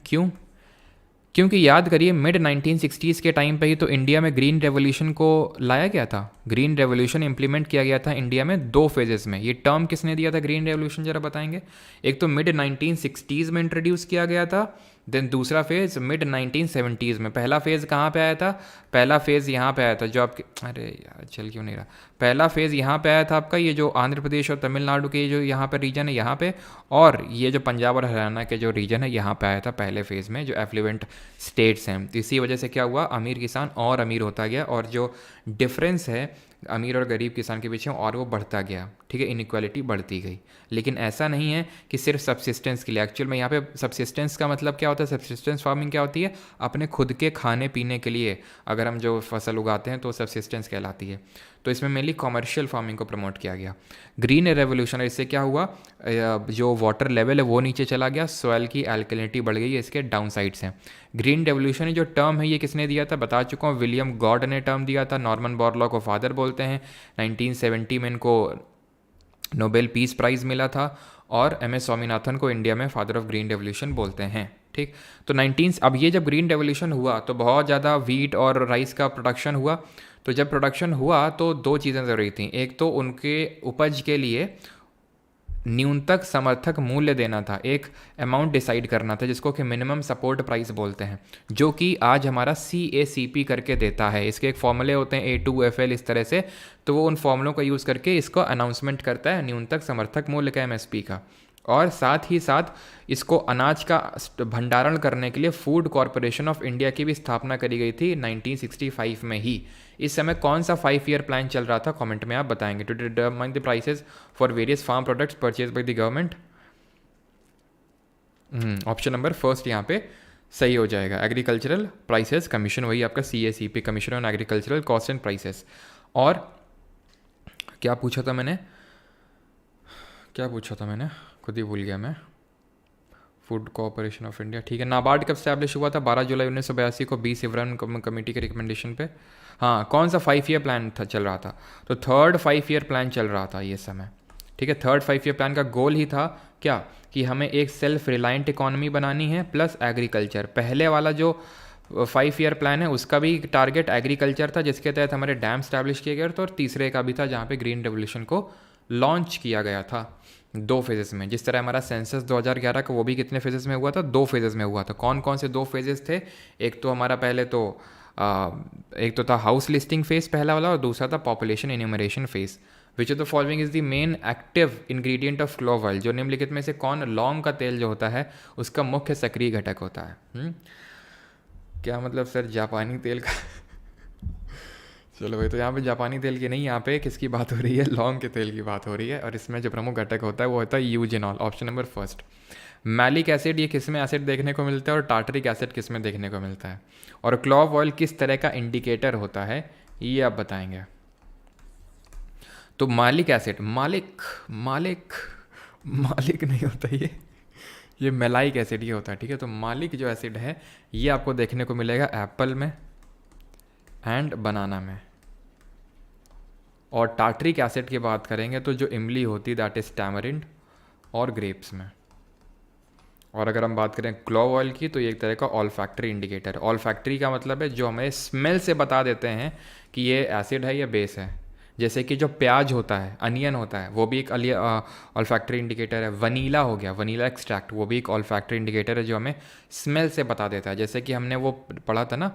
[SPEAKER 1] क्योंकि याद करिए मिड 1960s के टाइम पे ही तो इंडिया में ग्रीन रेवोल्यूशन को लाया गया था। ग्रीन रेवोल्यूशन इंप्लीमेंट किया गया था इंडिया में 2 फेजेस में। ये टर्म किसने दिया था ग्रीन रेवोल्यूशन, जरा बताएंगे। एक तो मिड 1960s में इंट्रोड्यूस किया गया था, देन दूसरा फेज़ मिड 1970s में। पहला फेज़ कहाँ पे आया था? पहला फेज़ यहाँ पे आया था जो आपके, अरे यार चल क्यों नहीं रहा, पहला फेज़ यहाँ पे आया था आपका, ये जो आंध्र प्रदेश और तमिलनाडु के जो यहाँ पे रीजन है यहाँ पे, और ये जो पंजाब और हरियाणा के जो रीजन है यहाँ पे आया था पहले फेज़ में, जो एफ्लुएंट स्टेट्स हैं। तो इसी वजह से क्या हुआ, अमीर किसान और अमीर होता गया, और जो डिफरेंस है अमीर और गरीब किसान के बीच में और वो बढ़ता गया, ठीक है, इनइक्वालिटी बढ़ती गई। लेकिन ऐसा नहीं है कि सिर्फ सब्सिस्टेंस के लिए, एक्चुअल में यहाँ पे सब्सिस्टेंस का मतलब क्या होता है, सब्सिस्टेंस फार्मिंग क्या होती है, अपने खुद के खाने पीने के लिए अगर हम जो फसल उगाते हैं तो सब्सिस्टेंस कहलाती है। तो इसमें मेनली कॉमर्शियल फार्मिंग को प्रमोट किया गया। ग्रीन रेवोल्यूशन, इससे क्या हुआ, जो वाटर लेवल है वो नीचे चला गया, सॉइल की एल्कलिनिटी बढ़ गई, इसके डाउन साइड्स हैं। ग्रीन रेवोल्यूशन जो टर्म है ये किसने दिया था, बता चुका हूँ, विलियम गॉड ने टर्म दिया था, नॉर्मन बोरलॉग को फादर बोलते हैं। 1970 में इनको नोबेल पीस प्राइज़ मिला था, और MS स्वामीनाथन को इंडिया में फादर ऑफ ग्रीन रेवोल्यूशन बोलते हैं, ठीक। तो अब ये जब ग्रीन रेवोल्यूशन हुआ तो बहुत ज़्यादा वीट और राइस का प्रोडक्शन हुआ। तो जब प्रोडक्शन हुआ तो दो चीज़ें ज़रूरी थी, एक तो उनके उपज के लिए न्यूनतम समर्थक मूल्य देना था, एक अमाउंट डिसाइड करना था जिसको कि मिनिमम सपोर्ट प्राइस बोलते हैं, जो कि आज हमारा CACP करके देता है। इसके एक फॉर्मूले होते हैं A2FL इस तरह से, तो वो उन फॉर्मूलों का यूज़ करके इसको अनाउंसमेंट करता है न्यूनतम समर्थक मूल्य का, MSP का। और साथ ही साथ इसको अनाज का भंडारण करने के लिए फूड कॉरपोरेशन ऑफ इंडिया की भी स्थापना करी गई थी 1965 में ही। इस समय कौन सा 5 ईयर प्लान चल रहा था, कमेंट में आप बताएंगे। To determine the prices for various farm products purchase by the government. Option number first यहाँ पे सही हो जाएगा, एग्रीकल्चरल प्राइसेस कमीशन, वही आपका CACP, commission on agricultural cost and prices. और क्या पूछा था मैंने, खुद ही भूल गया मैं। फूड कॉरपोरेशन ऑफ इंडिया, ठीक है। नाबार्ड कब स्टैब्लिश हुआ था, 12 जुलाई 1982 को, B शिवरन कमेटी के रिकमेंडेशन पे। हाँ, कौन सा 5 ईयर प्लान था चल रहा था, तो थर्ड 5 ईयर प्लान चल रहा था ये समय, ठीक है। थर्ड 5 ईयर प्लान का गोल ही था क्या, कि हमें एक सेल्फ रिलायंट इकॉनमी बनानी है प्लस एग्रीकल्चर। पहले वाला जो 5 ईयर प्लान है उसका भी टारगेट एग्रीकल्चर था, जिसके तहत हमारे डैम स्टैब्लिश किए गए थे, और तीसरे का भी था जहाँ पे ग्रीन रेवोल्यूशन को लॉन्च किया गया था 2 फेजेस में। जिस तरह हमारा सेंसस 2011 का, वो भी कितने फेजेस में हुआ था, 2 फेजेस में हुआ था। कौन कौन से 2 फेजेस थे, एक तो हमारा पहले तो एक तो था हाउस लिस्टिंग फेज पहला वाला, और दूसरा था population enumeration phase. Which of the following is the men active ingredient of clove oil, जो निम्नलिखित में से कौन, लौंग का तेल जो होता है उसका मुख्य सक्रिय घटक होता है। क्या मतलब सर, जापानी तेल का चलो भाई, तो यहाँ पे जापानी तेल की नहीं, यहाँ पे किसकी बात हो रही है, लौंग के तेल की बात हो रही है, और इसमें जो प्रमुख घटक होता है वो होता है eugenol. Option number first. Malic acid, ये किस में एसिड देखने को मिलता है, और टार्टरिक एसिड किस में देखने को मिलता है, और क्लोव ऑयल किस तरह का इंडिकेटर होता है, ये आप बताएंगे। तो मालिक एसिड, मालिक नहीं होता ये मेलाइक एसिड ये होता है, ठीक है। तो मालिक जो एसिड है ये आपको देखने को मिलेगा एप्पल में एंड बनाना में। और टार्टरिक एसिड की बात करेंगे तो जो इमली होती है दैट इज टैमरिंड और ग्रेप्स में। और अगर हम बात करें क्लोव ऑयल की तो ये एक तरह का all factory indicator. All factory का मतलब है जो हमें स्मेल से बता देते हैं कि ये एसिड है या बेस है। जैसे कि जो प्याज होता है, अनियन होता है, वो भी एक ऑल फैक्ट्री इंडिकेटर है। वनीला हो गया, वनीला एक्सट्रैक्ट, वो भी एक ऑल फैक्ट्री इंडिकेटर है जो हमें स्मेल से बता देता है। जैसे कि हमने वो पढ़ा था ना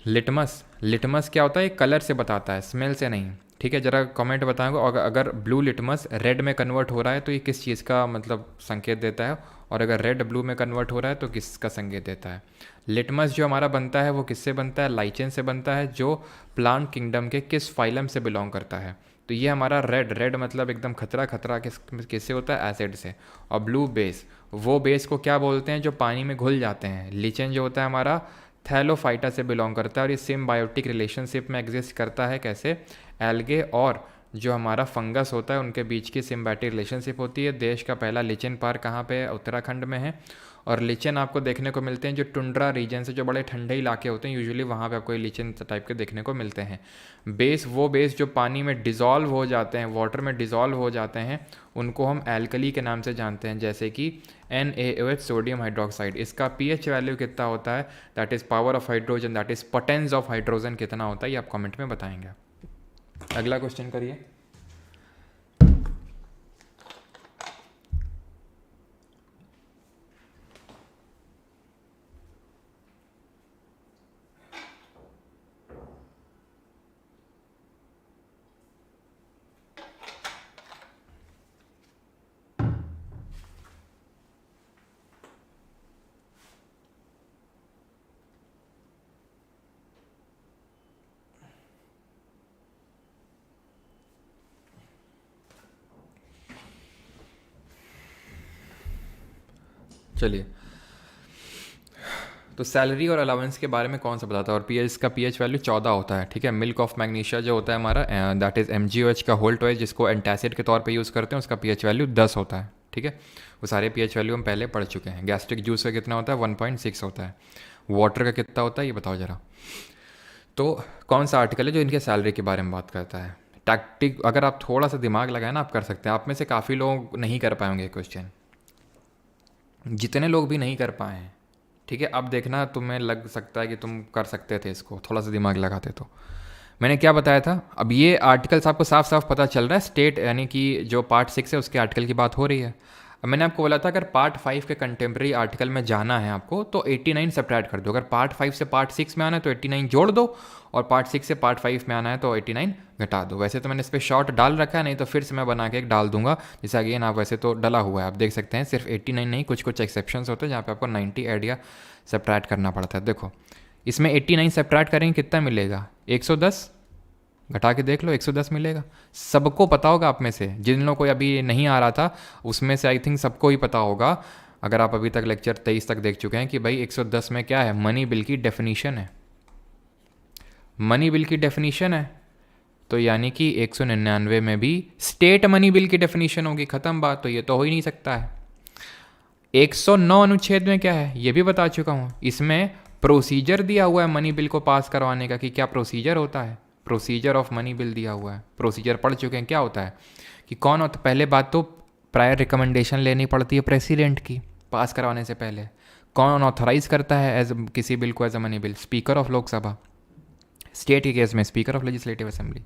[SPEAKER 1] लिटमस क्या होता है, कलर से बताता है, स्मेल से नहीं, ठीक है। जरा कमेंट बताएंगे, और अगर ब्लू लिटमस रेड में कन्वर्ट हो रहा है तो ये किस चीज़ का मतलब संकेत देता है, और अगर रेड ब्लू में कन्वर्ट हो रहा है तो किसका संकेत देता है। लिटमस जो हमारा बनता है वो किससे बनता है, लाइचेन से बनता है, जो प्लांट किंगडम के किस फाइलम से बिलोंग करता है। तो ये हमारा रेड मतलब एकदम खतरा किससे होता है, एसिड से। और ब्लू बेस, वो बेस को क्या बोलते हैं जो पानी में घुल जाते हैं। लिचेन जो होता है हमारा थैलोफाइटा से बिलोंग करता है, और ये सिम्बायोटिक रिलेशनशिप में एग्जिस्ट करता है। कैसे, एल्गे और जो हमारा फंगस होता है उनके बीच की सिम्बायोटिक रिलेशनशिप होती है। देश का पहला लिचेन पार्क कहाँ पे है, उत्तराखंड में है। और लिचेन आपको देखने को मिलते हैं जो टुंड्रा रीजन से, जो बड़े ठंडे इलाके होते हैं यूजुअली, वहाँ पे आपको ये लिचेन टाइप के देखने को मिलते हैं। बेस, वो बेस जो पानी में डिज़ोल्व हो जाते हैं, वाटर में डिज़ोल्व हो जाते हैं, उनको हम एल्कली के नाम से जानते हैं, जैसे कि NaOH सोडियम हाइड्रोक्साइड। इसका pH वैल्यू कितना होता है, that is power of hydrogen, that is potence of hydrogen कितना होता है, ये आप कमेंट में बताएंगे। अगला क्वेश्चन करिए। चलिए, तो सैलरी और अलाउंस के बारे में कौन सा बताता है। और पीएच का पीएच वैल्यू 14 होता है, ठीक है। मिल्क ऑफ मैग्नीशिया जो होता है हमारा, दैट इज़ MgOH का होल टॉइज, जिसको एंटासिड के तौर पे यूज़ करते हैं, उसका पीएच वैल्यू 10 होता है, ठीक है। वो सारे पीएच वैल्यू हम पहले पढ़ चुके हैं। गैस्ट्रिक जूस का कितना होता है, 1.6 होता है। वाटर का कितना होता है ये बताओ ज़रा। तो कौन सा आर्टिकल है जो इनके सैलरी के बारे में बात करता है। टैक्टिक, अगर आप थोड़ा सा दिमाग लगाए ना, आप कर सकते हैं। आप में से काफ़ी लोग नहीं कर पाएंगे क्वेश्चन, जितने लोग भी नहीं कर पाए हैं, ठीक है। अब देखना, तुम्हें लग सकता है कि तुम कर सकते थे इसको, थोड़ा सा दिमाग लगाते तो। मैंने क्या बताया था, अब ये आर्टिकल्स आपको साफ साफ पता चल रहा है। स्टेट यानी कि जो पार्ट 6 है उसके आर्टिकल की बात हो रही है। अब मैंने आपको बोला था अगर पार्ट 5 के कंटेम्प्रेरी आर्टिकल में जाना है आपको तो 89 सब्ट्रैक्ट कर दो। अगर पार्ट 5 से पार्ट 6 में आना है तो 89 जोड़ दो, और पार्ट 6 से पार्ट 5 में आना है तो 89 घटा दो। वैसे तो मैंने इस पर शॉर्ट डाल रखा है, नहीं तो फिर से मैं बना के एक डाल दूंगा। जैसे अगेन आप वैसे तो डला हुआ है, आप देख सकते हैं। सिर्फ 89 नहीं, कुछ कुछ एक्सेप्शंस होते हैं जहाँ पे आपको 90 ऐड या सब्ट्रैक्ट करना पड़ता है। देखो इसमें 89 सब्ट्रैक्ट करेंगे कितना मिलेगा, 110। घटा के देख लो, 110 मिलेगा। सबको पता होगा आप में से, जिन लोगों को अभी नहीं आ रहा था उसमें से आई थिंक सबको ही पता होगा, अगर आप अभी तक लेक्चर 23 तक देख चुके हैं, कि भाई 110 में क्या है, मनी बिल की डेफिनीशन है। मनी बिल की डेफिनीशन है तो यानी कि 199 में भी स्टेट मनी बिल की डेफिनीशन होगी। ख़त्म बात। तो ये तो हो ही नहीं सकता है। 109 अनुच्छेद में क्या है ये भी बता चुका हूँ। इसमें प्रोसीजर दिया हुआ है मनी बिल को पास करवाने का, कि क्या प्रोसीजर होता है। प्रोसीजर ऑफ मनी बिल दिया हुआ है, प्रोसीजर पढ़ चुके हैं क्या होता है, कि कौन होता। पहले बात तो प्रायर रिकमेंडेशन लेनी पड़ती है प्रेसिडेंट की पास करवाने से पहले। कौन ऑथराइज करता है एज किसी बिल को as a money bill, speaker of Lok Sabha. State के केस में speaker of legislative assembly.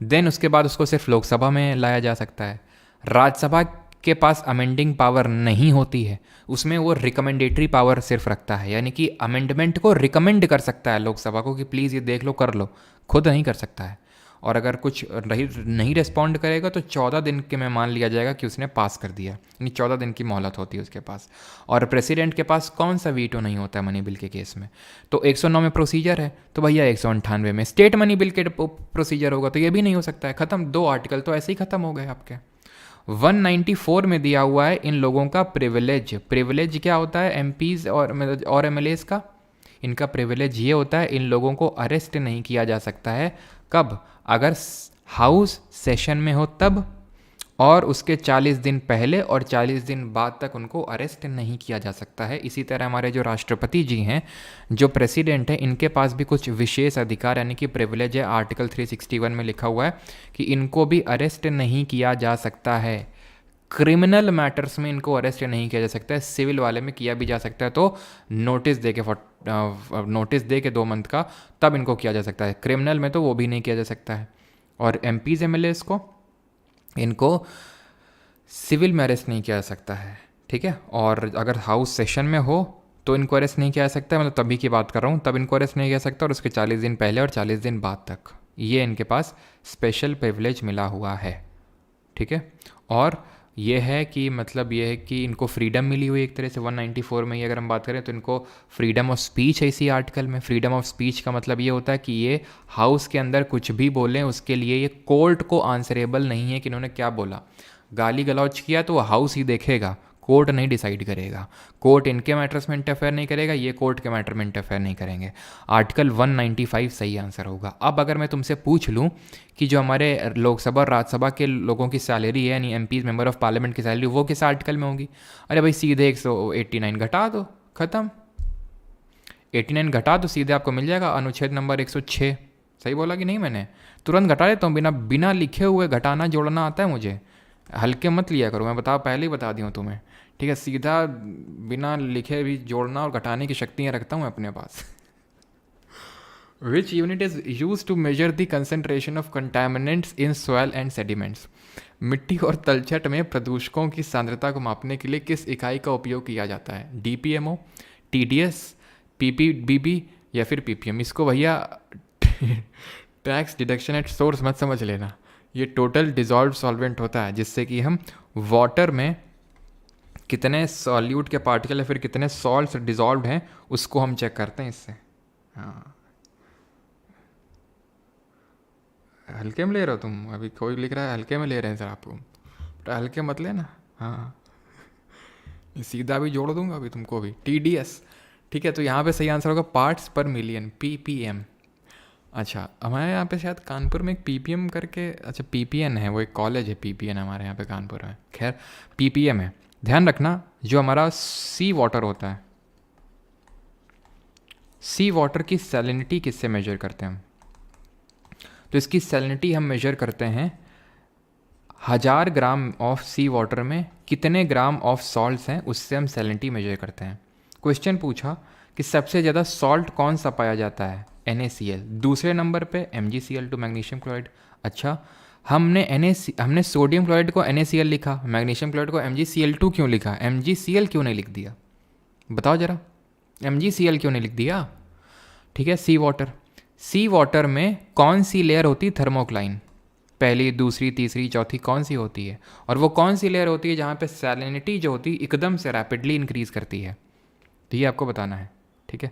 [SPEAKER 1] Then उसके बाद उसको सिर्फ लोकसभा में लाया जा सकता है। राज्यसभा के पास अमेंडिंग पावर नहीं होती है, उसमें वो रिकमेंडेटरी पावर सिर्फ रखता है, यानी कि अमेंडमेंट को रिकमेंड कर सकता है लोकसभा को कि प्लीज़ ये देख लो कर लो, खुद नहीं कर सकता है। और अगर कुछ नहीं रिस्पॉन्ड करेगा तो 14 दिन के में मान लिया जाएगा कि उसने पास कर दिया, यानी 14 दिन की मोहलत होती है उसके पास। और प्रेसिडेंट के पास कौन सा वीटो नहीं होता है मनी बिल के केस में। तो 109 में प्रोसीजर है, तो भैया 198 में स्टेट मनी बिल के प्रोसीजर होगा, तो ये भी नहीं हो सकता है। ख़त्म, 2 आर्टिकल तो ऐसे ही ख़त्म हो गए आपके। 194 में दिया हुआ है इन लोगों का प्रिविलेज। प्रिविलेज क्या होता है, एमपीज और एमएलएज का। इनका प्रिविलेज ये होता है इन लोगों को अरेस्ट नहीं किया जा सकता है। कब, अगर हाउस सेशन में हो तब, और उसके 40 दिन पहले और 40 दिन बाद तक उनको अरेस्ट नहीं किया जा सकता है। इसी तरह हमारे जो राष्ट्रपति जी हैं, जो प्रेसिडेंट हैं, इनके पास भी कुछ विशेष अधिकार यानी कि प्रिविलेज है। आर्टिकल 361 में लिखा हुआ है कि इनको भी अरेस्ट नहीं किया जा सकता है। क्रिमिनल मैटर्स में इनको अरेस्ट नहीं किया जा सकता है, सिविल वाले में किया भी जा सकता है, तो नोटिस दे के 2 मंथ का, तब इनको किया जा सकता है। क्रिमिनल में तो वो भी नहीं किया जा सकता है। और एमपीज एमएलएस को, इनको सिविल में अरेस्ट नहीं किया जा सकता है, ठीक है। और अगर हाउस सेशन में हो तो इनको अरेस्ट नहीं किया जा सकता है, मतलब तभी की बात कर रहा हूँ, तब इनको अरेस्ट नहीं किया जा सकता। और उसके 40 दिन पहले और 40 दिन बाद तक ये इनके पास स्पेशल प्रिविलेज मिला हुआ है, ठीक है। और ये है कि मतलब ये है कि इनको फ्रीडम मिली हुई एक तरह से 194 में ही अगर हम बात करें तो इनको फ्रीडम ऑफ स्पीच है इसी आर्टिकल में। फ्रीडम ऑफ स्पीच का मतलब ये होता है कि ये हाउस के अंदर कुछ भी बोलें उसके लिए ये कोर्ट को आंसरेबल नहीं है कि इन्होंने क्या बोला। गाली गलौज किया तो वो हाउस ही देखेगा, कोर्ट नहीं डिसाइड करेगा। कोर्ट इनके मैटर्स में इंटरफेयर नहीं करेगा, ये कोर्ट के मैटर में इंटरफेयर नहीं करेंगे। आर्टिकल 195 सही आंसर होगा। अब अगर मैं तुमसे पूछ लूँ कि जो हमारे लोकसभा और राज्यसभा के लोगों की सैलरी है, यानी एमपीज मेंबर ऑफ पार्लियामेंट की सैलरी, वो किस आर्टिकल में होगी। अरे भाई सीधे 189 घटा दो, ख़त्म। 89 घटा दो, सीधे आपको मिल जाएगा अनुच्छेद नंबर 106। सही बोला कि नहीं मैंने, तुरंत घटा देता हूँ, बिना लिखे हुए घटाना जोड़ना आता है मुझे। हल्के मत लिया करो, मैं पहले ही बता दी हूँ तुम्हें, ठीक है। सीधा बिना लिखे भी जोड़ना और घटाने की शक्तियाँ रखता हूँ अपने पास। Which unit is used to measure the concentration of contaminants in soil and sediments. मिट्टी और तलछट में प्रदूषकों की सांद्रता को मापने के लिए किस इकाई का उपयोग किया जाता है। डीपीएमओ, टीडीएस, पीपीबीबी या फिर पीपीएम। इसको भैया टैक्स डिडक्शन एट सोर्स मत समझ लेना, ये टोटल डिजॉल्व सॉल्वेंट होता है, जिससे कि हम वाटर में कितने सॉल्यूट के पार्टिकल या फिर कितने सॉल्ट्स डिजॉल्व हैं उसको हम चेक करते हैं इससे। हाँ, हल्के में ले रहे हो तुम, अभी कोई लिख रहा है हल्के में ले रहे हैं सर आपको, तो हल्के मत लेना। हाँ सीधा भी जोड़ दूंगा अभी तुमको भी, TDS। ठीक है, तो यहाँ पे सही आंसर होगा पार्ट्स पर मिलियन, PPM। अच्छा, हमारे यहाँ पे शायद कानपुर में एक PPM करके, अच्छा PPN है, वो एक कॉलेज है PPN हमारे यहाँ पे कानपुर में, खैर PPM है। ध्यान रखना, जो हमारा सी वाटर होता है, सी वाटर की सैलिनिटी किससे मेजर करते हैं हम? तो इसकी सैलिनिटी हम मेजर करते हैं 1000 ग्राम ऑफ सी वाटर में कितने ग्राम ऑफ सॉल्ट्स हैं, उससे हम सैलिनिटी मेजर करते हैं। क्वेश्चन पूछा कि सबसे ज़्यादा सॉल्ट कौन सा पाया जाता है, NaCl। दूसरे नंबर पे MgCl2 मैग्नीशियम क्लोराइड। अच्छा, हमने सोडियम क्लोराइड को NaCl लिखा, मैग्नीशियम क्लोराइड को MgCl2 क्यों लिखा, MgCl क्यों नहीं लिख दिया? बताओ ज़रा, MgCl क्यों नहीं लिख दिया? ठीक है, सी वाटर में कौन सी लेयर होती है थर्मोक्लाइन? पहली, दूसरी, तीसरी, चौथी कौन सी होती है? और वो कौन सी लेयर होती है जहाँ पे सैलिनिटी जो होती है एकदम से रैपिडली इंक्रीज़ करती है? तो ये आपको बताना है। ठीक है,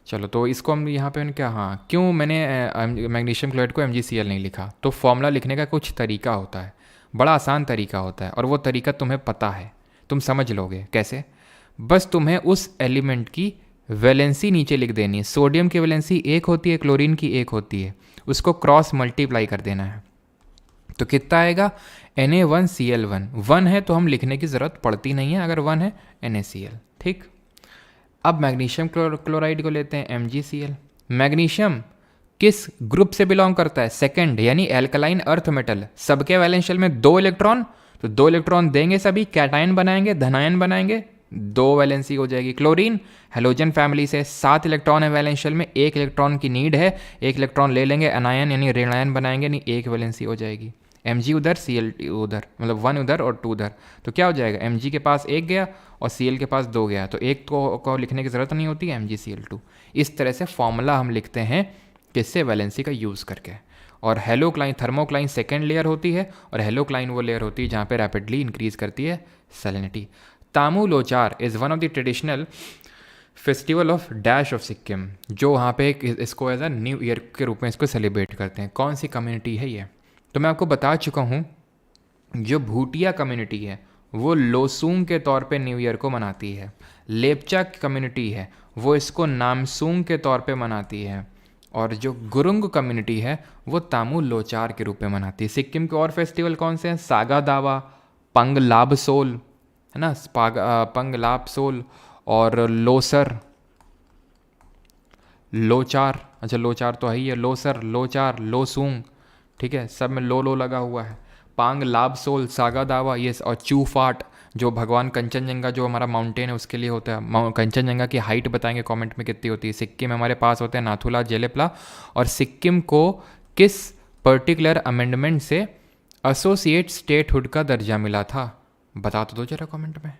[SPEAKER 1] चलो, तो इसको हम यहाँ पे क्या, हाँ, क्यों मैंने मैग्नीशियम क्लोराइड को MgCl नहीं लिखा? तो फॉर्मूला लिखने का कुछ तरीका होता है, बड़ा आसान तरीका होता है, और वो तरीका तुम्हें पता है, तुम समझ लोगे कैसे। बस तुम्हें उस एलिमेंट की वैलेंसी नीचे लिख देनी है। सोडियम की वैलेंसी 1 होती है, क्लोरीन की 1 होती है, उसको क्रॉस मल्टीप्लाई कर देना है। तो कितना आएगा, Na1Cl1। 1 है तो हम लिखने की ज़रूरत पड़ती नहीं है, अगर 1 है NaCl। ठीक, अब मैग्नीशियम क्लोराइड को लेते हैं, MgCl। मैग्नीशियम किस ग्रुप से बिलोंग करता है? सेकंड, यानी एल्कलाइन अर्थ मेटल। सबके वैलेंस शेल में 2 इलेक्ट्रॉन, तो 2 इलेक्ट्रॉन देंगे सभी, कैटायन बनाएंगे, धनायन बनाएंगे, 2 वैलेंसी हो जाएगी। क्लोरीन हेलोजन फैमिली से, 7 इलेक्ट्रॉन है वैलेंस शेल में, 1 इलेक्ट्रॉन की नीड है, 1 इलेक्ट्रॉन ले लेंगे, एनायन यानी ऋणायन बनाएंगे, नहीं 1 वैलेंसी हो जाएगी। Mg उधर, Cl उधर, मतलब 1 उधर और 2 उधर, तो क्या हो जाएगा, Mg के पास 1 गया और Cl के पास 2 गया, तो एक को लिखने की ज़रूरत नहीं होती, MgCl2। इस तरह से फॉर्मूला हम लिखते हैं, किससे, वैलेंसी का यूज़ करके। और हेलोक्लाइन, थर्मोक्लाइन सेकेंड लेयर होती है, और हेलोक्लाइन वो लेयर होती है जहाँ पे रैपिडली इंक्रीज करती है salinity. Tamu Lochar is one of the traditional festival of dash of Sikkim, जो वहाँ पे इसको एज अ न्यू ईयर के रूप में इसको सेलिब्रेट करते हैं। कौन सी कम्युनिटी है ये? तो मैं आपको बता चुका हूँ, जो भूटिया कम्युनिटी है वो लोसूंग के तौर पे न्यू ईयर को मनाती है। लेपचा कम्युनिटी है वो इसको नामसूंग के तौर पे मनाती है, और जो गुरुंग कम्युनिटी है वो तामू लोचार के रूप में मनाती है। सिक्किम के और फेस्टिवल कौन से हैं? सागा दावा, पंग लाबसोल, है ना, पंग लाबसोल, और लोसर, लोचार, अच्छा लोचार तो है ही है, लोसर, लोचार, लोसूंग, ठीक है, सब में लो लगा हुआ है। पांग लाबसोल, सागा दावा, ये, और चूफाट जो भगवान कंचनजंगा जो हमारा माउंटेन है उसके लिए होता है। कंचनजंगा की हाइट बताएंगे कमेंट में कितनी होती है। सिक्किम हमारे पास होते हैं नाथुला, जेलेपला, और सिक्किम को किस पर्टिकुलर अमेंडमेंट से एसोसिएट स्टेटहुड का दर्जा मिला था? बता तो दो जरा कमेंट में।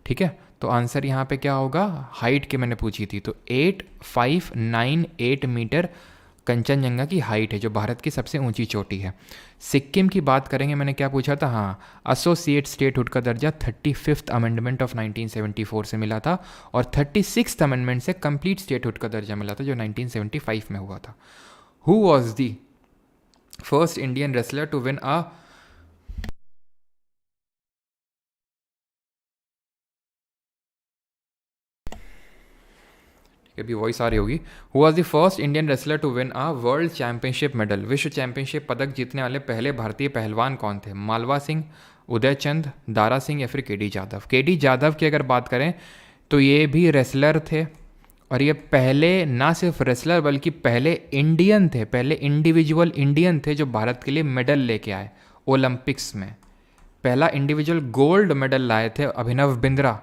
[SPEAKER 1] ठीक है, तो आंसर यहाँ पे क्या होगा, हाइट की मैंने पूछी थी, तो 8598 मीटर कंचनजंगा की हाइट है, जो भारत की सबसे ऊंची चोटी है। सिक्किम की बात करेंगे, मैंने क्या पूछा था, हाँ, एसोसिएट स्टेटहुड का दर्जा 35th अमेंडमेंट ऑफ 1974 से मिला था, और 36th अमेंडमेंट से कंप्लीट स्टेटहुड का दर्जा मिला था, जो 1975 में हुआ था। Who was the first Indian wrestler to win a अभी वॉइस आ रही होगी। Who was the first Indian wrestler to win a world championship medal? विश्व चैंपियनशिप पदक जीतने वाले पहले भारतीय पहलवान कौन थे? मालवा सिंह, उदय चंद, दारा सिंह, या फिर केडी जाधव? केडी जाधव की अगर बात करें तो ये भी रेसलर थे, और ये पहले ना सिर्फ रेसलर बल्कि पहले इंडियन थे, पहले इंडिविजुअल इंडियन थे जो भारत के लिए मेडल लेके आए ओलंपिक्स में। पहला इंडिविजुअल गोल्ड मेडल लाए थे अभिनव बिंद्रा,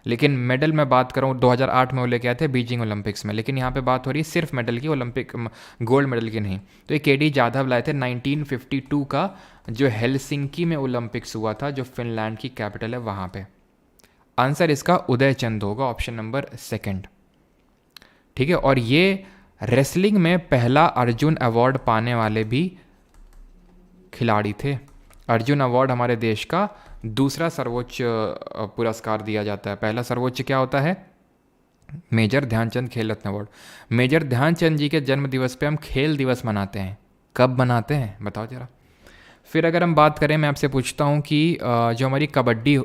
[SPEAKER 1] लेकिन मेडल में बात करूँ 2008 में वो लेके आए थे बीजिंग ओलंपिक्स में, लेकिन यहाँ पे बात हो रही है सिर्फ मेडल की, ओलंपिक गोल्ड मेडल की नहीं। तो ये केडी जाधव लाए थे 1952 का, जो हेलसिंकी में ओलंपिक्स हुआ था, जो फिनलैंड की कैपिटल है वहाँ पे। आंसर इसका उदय चंद होगा, ऑप्शन नंबर 2। ठीक है, और ये रेसलिंग में पहला अर्जुन अवार्ड पाने वाले भी खिलाड़ी थे। अर्जुन अवार्ड हमारे देश का दूसरा सर्वोच्च पुरस्कार दिया जाता है। पहला सर्वोच्च क्या होता है? मेजर ध्यानचंद खेल रत्न अवार्ड। मेजर ध्यानचंद जी के जन्म दिवस पे हम खेल दिवस मनाते हैं। कब मनाते हैं बताओ जरा। फिर अगर हम बात करें, मैं आपसे पूछता हूँ कि जो हमारी कबड्डी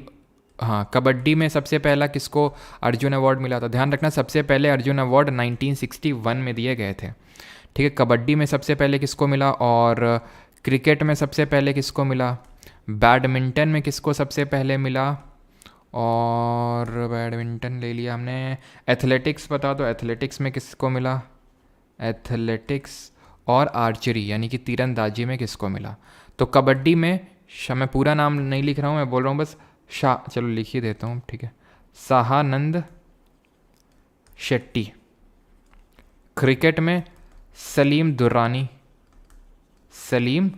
[SPEAKER 1] हाँ, कबड्डी में सबसे पहला किसको अर्जुन अवार्ड मिला था? ध्यान रखना, सबसे पहले अर्जुन अवार्ड 1961 में दिए गए थे। ठीक है, कबड्डी में सबसे पहले किसको मिला, और क्रिकेट में सबसे पहले किसको मिला, बैडमिंटन में किसको सबसे पहले मिला, और बैडमिंटन ले लिया हमने। एथलेटिक्स बता दो, एथलेटिक्स में किसको मिला, एथलेटिक्स और आर्चरी यानी कि तीरंदाजी में किसको मिला? तो कबड्डी में मैं पूरा नाम नहीं लिख रहा हूँ, मैं बोल रहा हूँ बस शाह, चलो लिख ही देता हूँ, ठीक है, शाहानंद शेट्टी। क्रिकेट में सलीम दुर्रानी, सलीम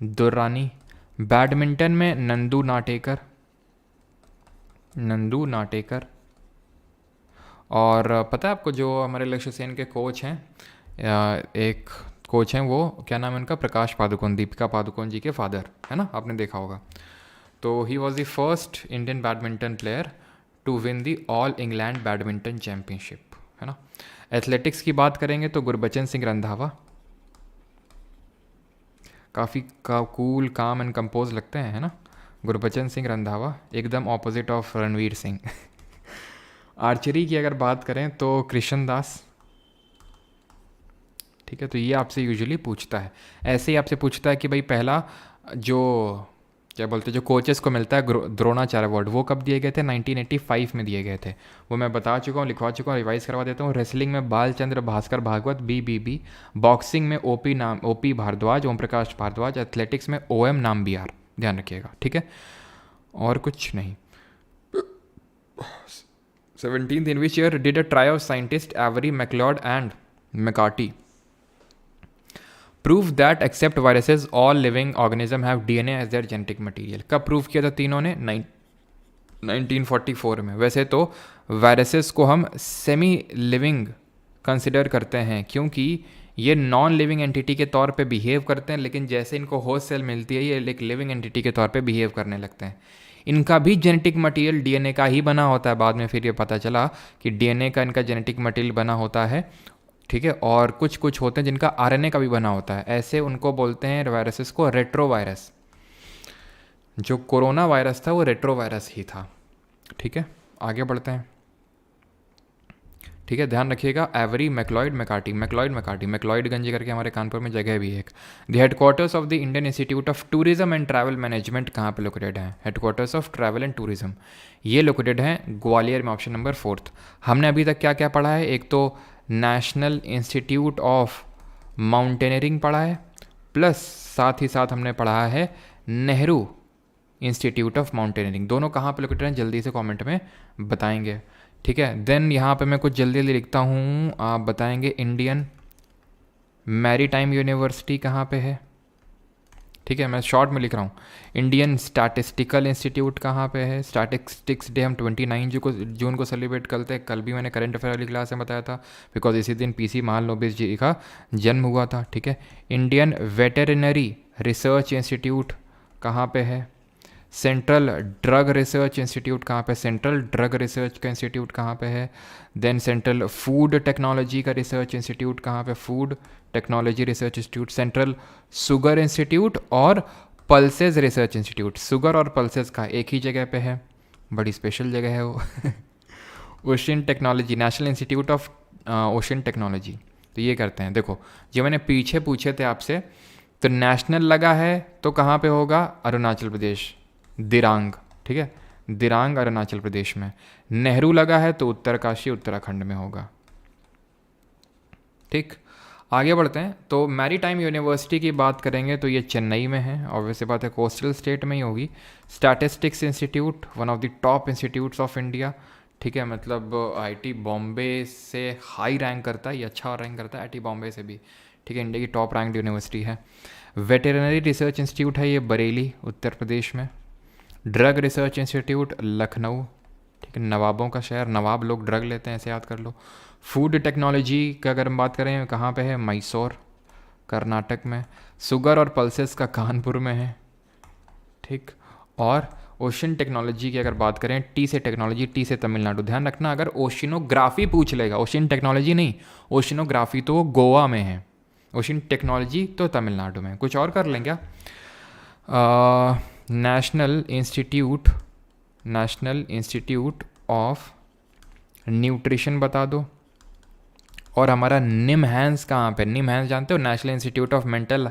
[SPEAKER 1] दुर्रानी। बैडमिंटन में नंदू नाटेकर, नंदू नाटेकर। और पता है आपको जो हमारे लक्ष्य सेन के कोच हैं, एक कोच हैं, वो क्या नाम है उनका, प्रकाश पादुकोण, दीपिका पादुकोण जी के फादर, है ना, आपने देखा होगा। तो he was the first Indian badminton player to win the All England badminton championship, है ना। एथलेटिक्स की बात करेंगे तो गुरबचन सिंह रंधावा, काफ़ी कूल, काम एंड कंपोज लगते हैं, है ना, गुरबचन सिंह रंधावा, एकदम opposite of Ranveer Singh. Archery की अगर बात करें तो कृष्ण दास। ठीक है, तो ये आपसे यूजुअली पूछता है, ऐसे ही आपसे पूछता है कि भाई पहला जो क्या बोलते हैं, जो कोचेस को मिलता है द्रोणाचार्य अवार्ड, वो कब दिए गए थे? 1985 में दिए गए थे। वो मैं बता चुका हूँ, लिखवा चुका हूँ, रिवाइज करवा देता हूँ। रेसलिंग में बालचंद्र भास्कर भागवत, BBB। बॉक्सिंग में OP भारद्वाज, ओम प्रकाश भारद्वाज। एथलेटिक्स में OM नाम्बियार, ध्यान रखिएगा, ठीक है, और कुछ नहीं। 17th in which year did a trio of scientists Avery, MacLeod and McCarthy prove that except viruses all living organism have DNA as their genetic material? कब प्रूव किया था तीनों ने? 1944 में। वैसे तो वायरसेस को हम सेमी लिविंग कंसिडर करते हैं क्योंकि ये नॉन लिविंग एंटिटी के तौर पे बिहेव करते हैं, लेकिन जैसे इनको होस्ट सेल मिलती है ये एक लिविंग एंटिटी के तौर पे बिहेव करने लगते हैं। इनका भी जेनेटिक मटेरियल DNA का ही बना होता है। बाद में फिर ये पता चला कि DNA का इनका जेनेटिक मटेरियल बना होता है, ठीक है, और कुछ कुछ होते हैं जिनका RNA का भी बना होता है। ऐसे उनको बोलते हैं वायरसेस को रेट्रो वायरस। जो कोरोना वायरस था वो रेट्रो वायरस ही था, ठीक है। आगे बढ़ते हैं, ठीक है, ध्यान रखिएगा। एवरी, मैक्लॉयड, मैकार्टी, मैक्लॉयडगंज करके हमारे कानपुर में जगह भी है एक। The headquarters of the Indian institute of tourism and travel management कहाँ पे लोकेटेड है? Headquarters of travel and tourism ये लोकेटेड है ग्वालियर में, ऑप्शन नंबर 4। हमने अभी तक क्या क्या पढ़ा है? एक तो नेशनल इंस्टीट्यूट ऑफ माउंटेनियरिंग पढ़ा है, प्लस साथ ही साथ हमने पढ़ा है नेहरू इंस्टीट्यूट ऑफ माउंटेनियरिंग। दोनों कहाँ पे लोकेटेड हैं जल्दी से कमेंट में बताएंगे, ठीक है। देन यहाँ पे मैं कुछ जल्दी जल्दी लिखता हूँ, आप बताएंगे। इंडियन मैरीटाइम यूनिवर्सिटी कहाँ पे है? ठीक है, मैं शॉर्ट में लिख रहा हूँ। इंडियन स्टैटिस्टिकल इंस्टीट्यूट कहाँ पे है? स्टैटिस्टिक्स डे हम 29 जून को सेलिब्रेट करते हैं। कल भी मैंने करंट अफेयर वाली क्लास में बताया था, बिकॉज इसी दिन PC महालनोबिस जी का जन्म हुआ था, ठीक है। इंडियन वेटेरिनरी रिसर्च इंस्टीट्यूट कहाँ पे है? सेंट्रल ड्रग रिसर्च इंस्टीट्यूट कहाँ पे? सेंट्रल ड्रग रिसर्च का इंस्टीट्यूट कहाँ पे है? देन सेंट्रल फूड टेक्नोलॉजी का रिसर्च इंस्टीट्यूट कहाँ पे? Food technology research institute. Central sugar institute और पल्सेस रिसर्च इंस्टीट्यूट, शुगर और पल्सेस का एक ही जगह पे है, बड़ी स्पेशल जगह है वो। Ocean technology, national institute of ocean technology. तो ये करते हैं, देखो जो मैंने पीछे पूछे थे आपसे, तो नेशनल लगा है तो कहाँ पे होगा? अरुणाचल प्रदेश, दिरांग, ठीक है, दिरांग अरुणाचल प्रदेश में। नेहरू लगा है तो उत्तरकाशी उत्तराखंड में होगा, ठीक। आगे बढ़ते हैं, तो मैरीटाइम यूनिवर्सिटी की बात करेंगे तो ये चेन्नई में है, ऑब्वियस सी बात है, कोस्टल स्टेट में ही होगी। Statistics institute, one of the top institutes of India, ठीक है, मतलब IIT बॉम्बे से हाई रैंक करता है, ये अच्छा रैंक करता है IIT बॉम्बे से भी, ठीक है, इंडिया की टॉप रैंक यूनिवर्सिटी है। वेटेरिनरी रिसर्च इंस्टीट्यूट है ये बरेली उत्तर प्रदेश में। ड्रग रिसर्च इंस्टीट्यूट लखनऊ, ठीक है, नवाबों का शहर, नवाब लोग ड्रग लेते हैं, ऐसे याद कर लो। फूड टेक्नोलॉजी की अगर हम बात करें कहाँ पे है? मैसूर कर्नाटक में। शुगर और पल्सेस का कानपुर में है, ठीक। और ओशन टेक्नोलॉजी की अगर बात करें, टी से टेक्नोलॉजी, टी से तमिलनाडु। ध्यान रखना, अगर ओशिनोग्राफी पूछ लेगा, ओशन टेक्नोलॉजी नहीं, ओशिनोग्राफी तो वो गोवा में है, ओशन टेक्नोलॉजी तो तमिलनाडु में। कुछ और कर लें क्या? National institute national institute of nutrition बता दो, और हमारा निमहैंस कहाँ पे, निमहैंस जानते हो, national institute of mental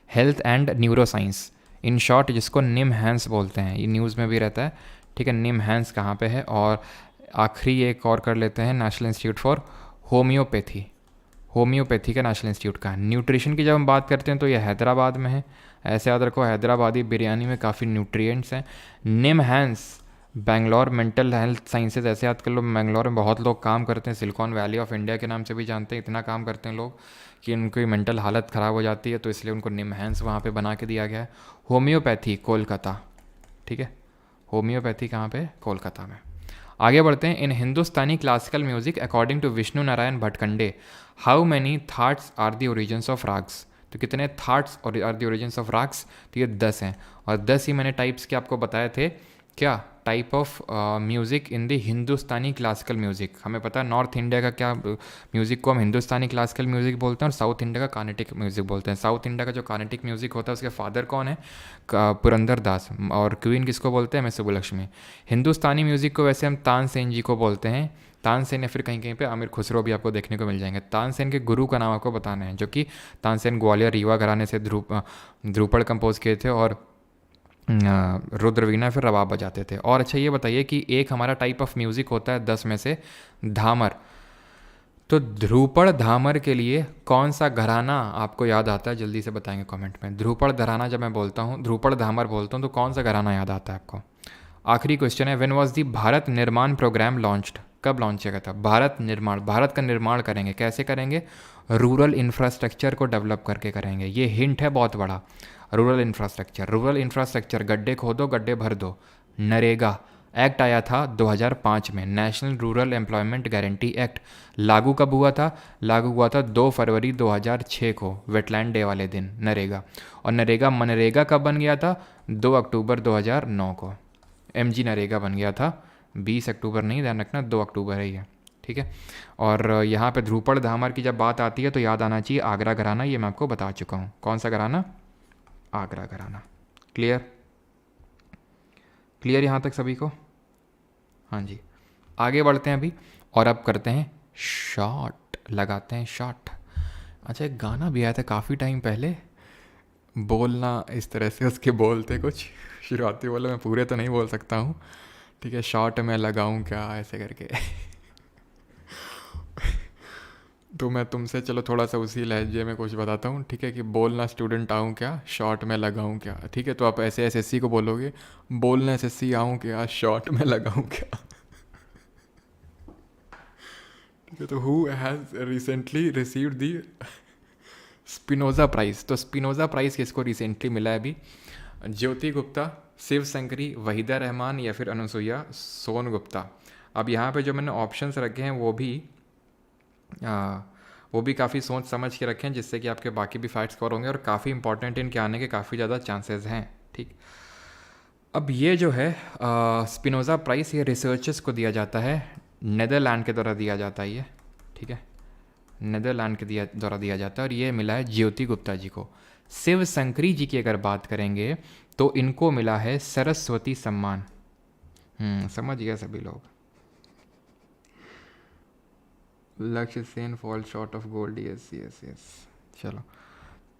[SPEAKER 1] health and neuroscience, in short जिसको निमहैंस बोलते हैं, ये न्यूज़ में भी रहता है, ठीक है। निमहैंस कहाँ पे है, और आखिरी एक और कर लेते हैं, national institute for homeopathy, homeopathy का नेशनल इंस्टीट्यूट का। न्यूट्रिशन की जब हम बात करते हैं तो ये हैदराबाद में है, ऐसे याद रखो, हैदराबादी बिरयानी में काफ़ी न्यूट्रिएंट्स हैं। NIMHANS Bangalore mental health sciences, ऐसे याद कर लो, बेंगलोर में बहुत लोग काम करते हैं, सिलिकॉन वैली ऑफ इंडिया के नाम से भी जानते हैं, इतना काम करते हैं लोग कि उनकी मेंटल हालत ख़राब हो जाती है, तो इसलिए उनको निमहैंस वहाँ पे बना के दिया गया है। होम्योपैथी कोलकाता, ठीक है, होम्योपैथी कहाँ पे, कोलकाता में। आगे बढ़ते हैं। In Hindustani classical music according to Vishnu Narayan Bhatkhande how many thaats are the origins of ragas, तो कितने थाट्स और are the origins of ragas, तो ये 10 हैं, और 10 ही मैंने टाइप्स के आपको बताए थे, क्या type of music in the Hindustani classical music. हमें पता है नॉर्थ इंडिया का क्या म्यूज़िक को हम हिंदुस्तानी क्लासिकल म्यूज़िक बोलते हैं, और साउथ इंडिया का कार्नेटिक म्यूज़िक बोलते हैं। साउथ इंडिया का जो कार्नेटिक म्यूज़िक होता है उसके फादर कौन है, पुरंदर दास, और क्वीन किसको बोलते हैं, मैं सुब्बुलक्ष्मी। हिंदुस्तानी म्यूज़िक को वैसे हम तानसेन जी को बोलते हैं, तानसेन, या फिर कहीं कहीं पे आमिर खुसरो भी आपको देखने को मिल जाएंगे। तानसेन के गुरु का नाम आपको बताना है, जो कि तानसेन ग्वालियर रीवा घराने से ध्रुपद कंपोज किए थे, और रुद्रवीणा फिर रबाब बजाते थे। और अच्छा ये बताइए कि एक हमारा टाइप ऑफ म्यूज़िक होता है 10 में से, धामर, तो ध्रुपद धामर के लिए कौन सा घराना आपको याद आता है, जल्दी से बताएंगे कमेंट में। ध्रुपद घराना जब मैं बोलता हूँ, ध्रुपद धामर बोलता हूँ, तो कौन सा घराना याद आता है आपको। आखिरी क्वेश्चन है, व्हेन वाज दी भारत निर्माण प्रोग्राम लॉन्च्ड, कब लॉन्च किया गया था। भारत निर्माण, भारत का निर्माण करेंगे, कैसे करेंगे, रूरल इंफ्रास्ट्रक्चर को डेवलप करके करेंगे। ये हिंट है बहुत बड़ा, रूरल इंफ्रास्ट्रक्चर, रूरल इंफ्रास्ट्रक्चर, गड्ढे खोदो गड्ढे भर दो। नरेगा एक्ट आया था 2005 में, national rural employment guarantee act. लागू कब हुआ था, लागू हुआ था 2 फरवरी 2006 को, वेटलैंड डे वाले दिन, नरेगा। और नरेगा मनरेगा कब बन गया था, 2 अक्टूबर 2009 को, MG नरेगा बन गया था, 20 अक्टूबर नहीं, ध्यान रखना 2 अक्टूबर है ये, ठीक है। और यहाँ पे ध्रुपद धामर की जब बात आती है तो याद आना चाहिए आगरा घराना, ये मैं आपको बता चुका हूँ, कौन सा घराना, आगरा घराना। क्लियर, क्लियर यहाँ तक सभी को, हाँ जी। आगे बढ़ते हैं अभी, और अब करते हैं शॉट, लगाते हैं शॉट। अच्छा एक गाना भी आया था काफ़ी टाइम पहले, बोलना इस तरह से, उसके बोलते कुछ शुरुआती बोले, मैं पूरे तो नहीं बोल सकता हूँ, ठीक है, शॉट में लगाऊँ क्या, ऐसे करके तो मैं तुमसे चलो थोड़ा सा उसी लहजे में कुछ बताता हूँ, ठीक है, कि बोलना स्टूडेंट आऊँ क्या, शॉर्ट में लगाऊँ क्या, ठीक है। तो आप ऐसे SSC को बोलोगे, बोलना SSC आऊँ क्या, शॉर्ट में लगाऊँ क्या, ठीक है। तो who has recently received the Spinoza prize, तो स्पिनोज़ा प्राइज़ किसको रिसेंटली मिला है अभी, ज्योति गुप्ता, शिव शंकरी, वहीदा रहमान, या फिर अनुसुईया सोन गुप्ता। अब यहाँ पे जो मैंने ऑप्शंस रखे हैं वो भी काफ़ी सोच समझ के रखें, जिससे कि आपके बाकी भी फैक्ट्स कवर होंगे, और काफ़ी इंपॉर्टेंट इनके आने के काफ़ी ज़्यादा चांसेस हैं, ठीक। अब ये जो है स्पिनोज़ा प्राइज़, ये रिसर्चर्स को दिया जाता है, नेदरलैंड के द्वारा दिया जाता है ये, ठीक है, नेदरलैंड के द्वारा दिया जाता है, और ये मिला है ज्योति गुप्ता जी को। शिव शंकरी जी की अगर बात करेंगे तो इनको मिला है सरस्वती सम्मान, समझ गया सभी लोग। लक्ष्य Sen fall short of gold, yes yes yes, चलो।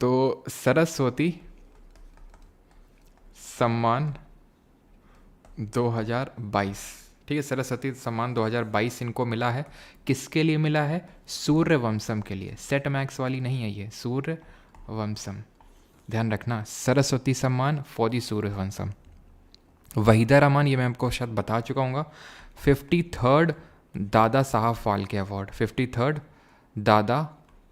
[SPEAKER 1] तो सरस्वती सम्मान 2022, ठीक है, सरस्वती सम्मान 2022 इनको मिला है। किसके लिए मिला है, सूर्यवंशम के लिए, सेट मैक्स वाली नहीं है ये, सूर्यवंशम, ध्यान रखना, सरस्वती सम्मान फॉर दी सूर्यवंशम। वहीदा रहमान, ये मैं आपको शायद बता चुका हूँ, 53rd Dada Saheb Phalke award, 53rd Dada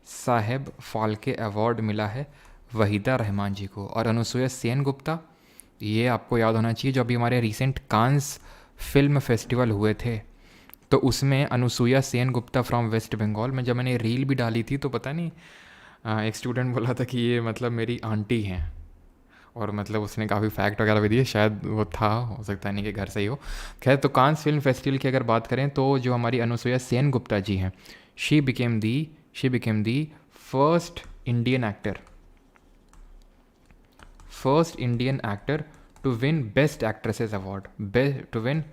[SPEAKER 1] Saheb Phalke award मिला है वहीदा रहमान जी को। और अनुसुईया सेन गुप्ता, ये आपको याद होना चाहिए, जो अभी हमारे रिसेंट कांस फिल्म फेस्टिवल हुए थे, तो उसमें अनुसुईया सेन गुप्ता फ्रॉम वेस्ट बंगाल में, जब मैंने रील भी डाली थी तो पता नहीं एक स्टूडेंट बोला था कि ये मतलब मेरी आंटी हैं, और मतलब उसने काफ़ी फैक्ट वगैरह भी दिए, शायद वो था, हो सकता है नहीं कि घर से ही हो। खैर, तो कांस फिल्म फेस्टिवल की अगर बात करें तो जो हमारी अनुसुईया सेन गुप्ता जी हैं, she became the first Indian actor to win best actresses award, to win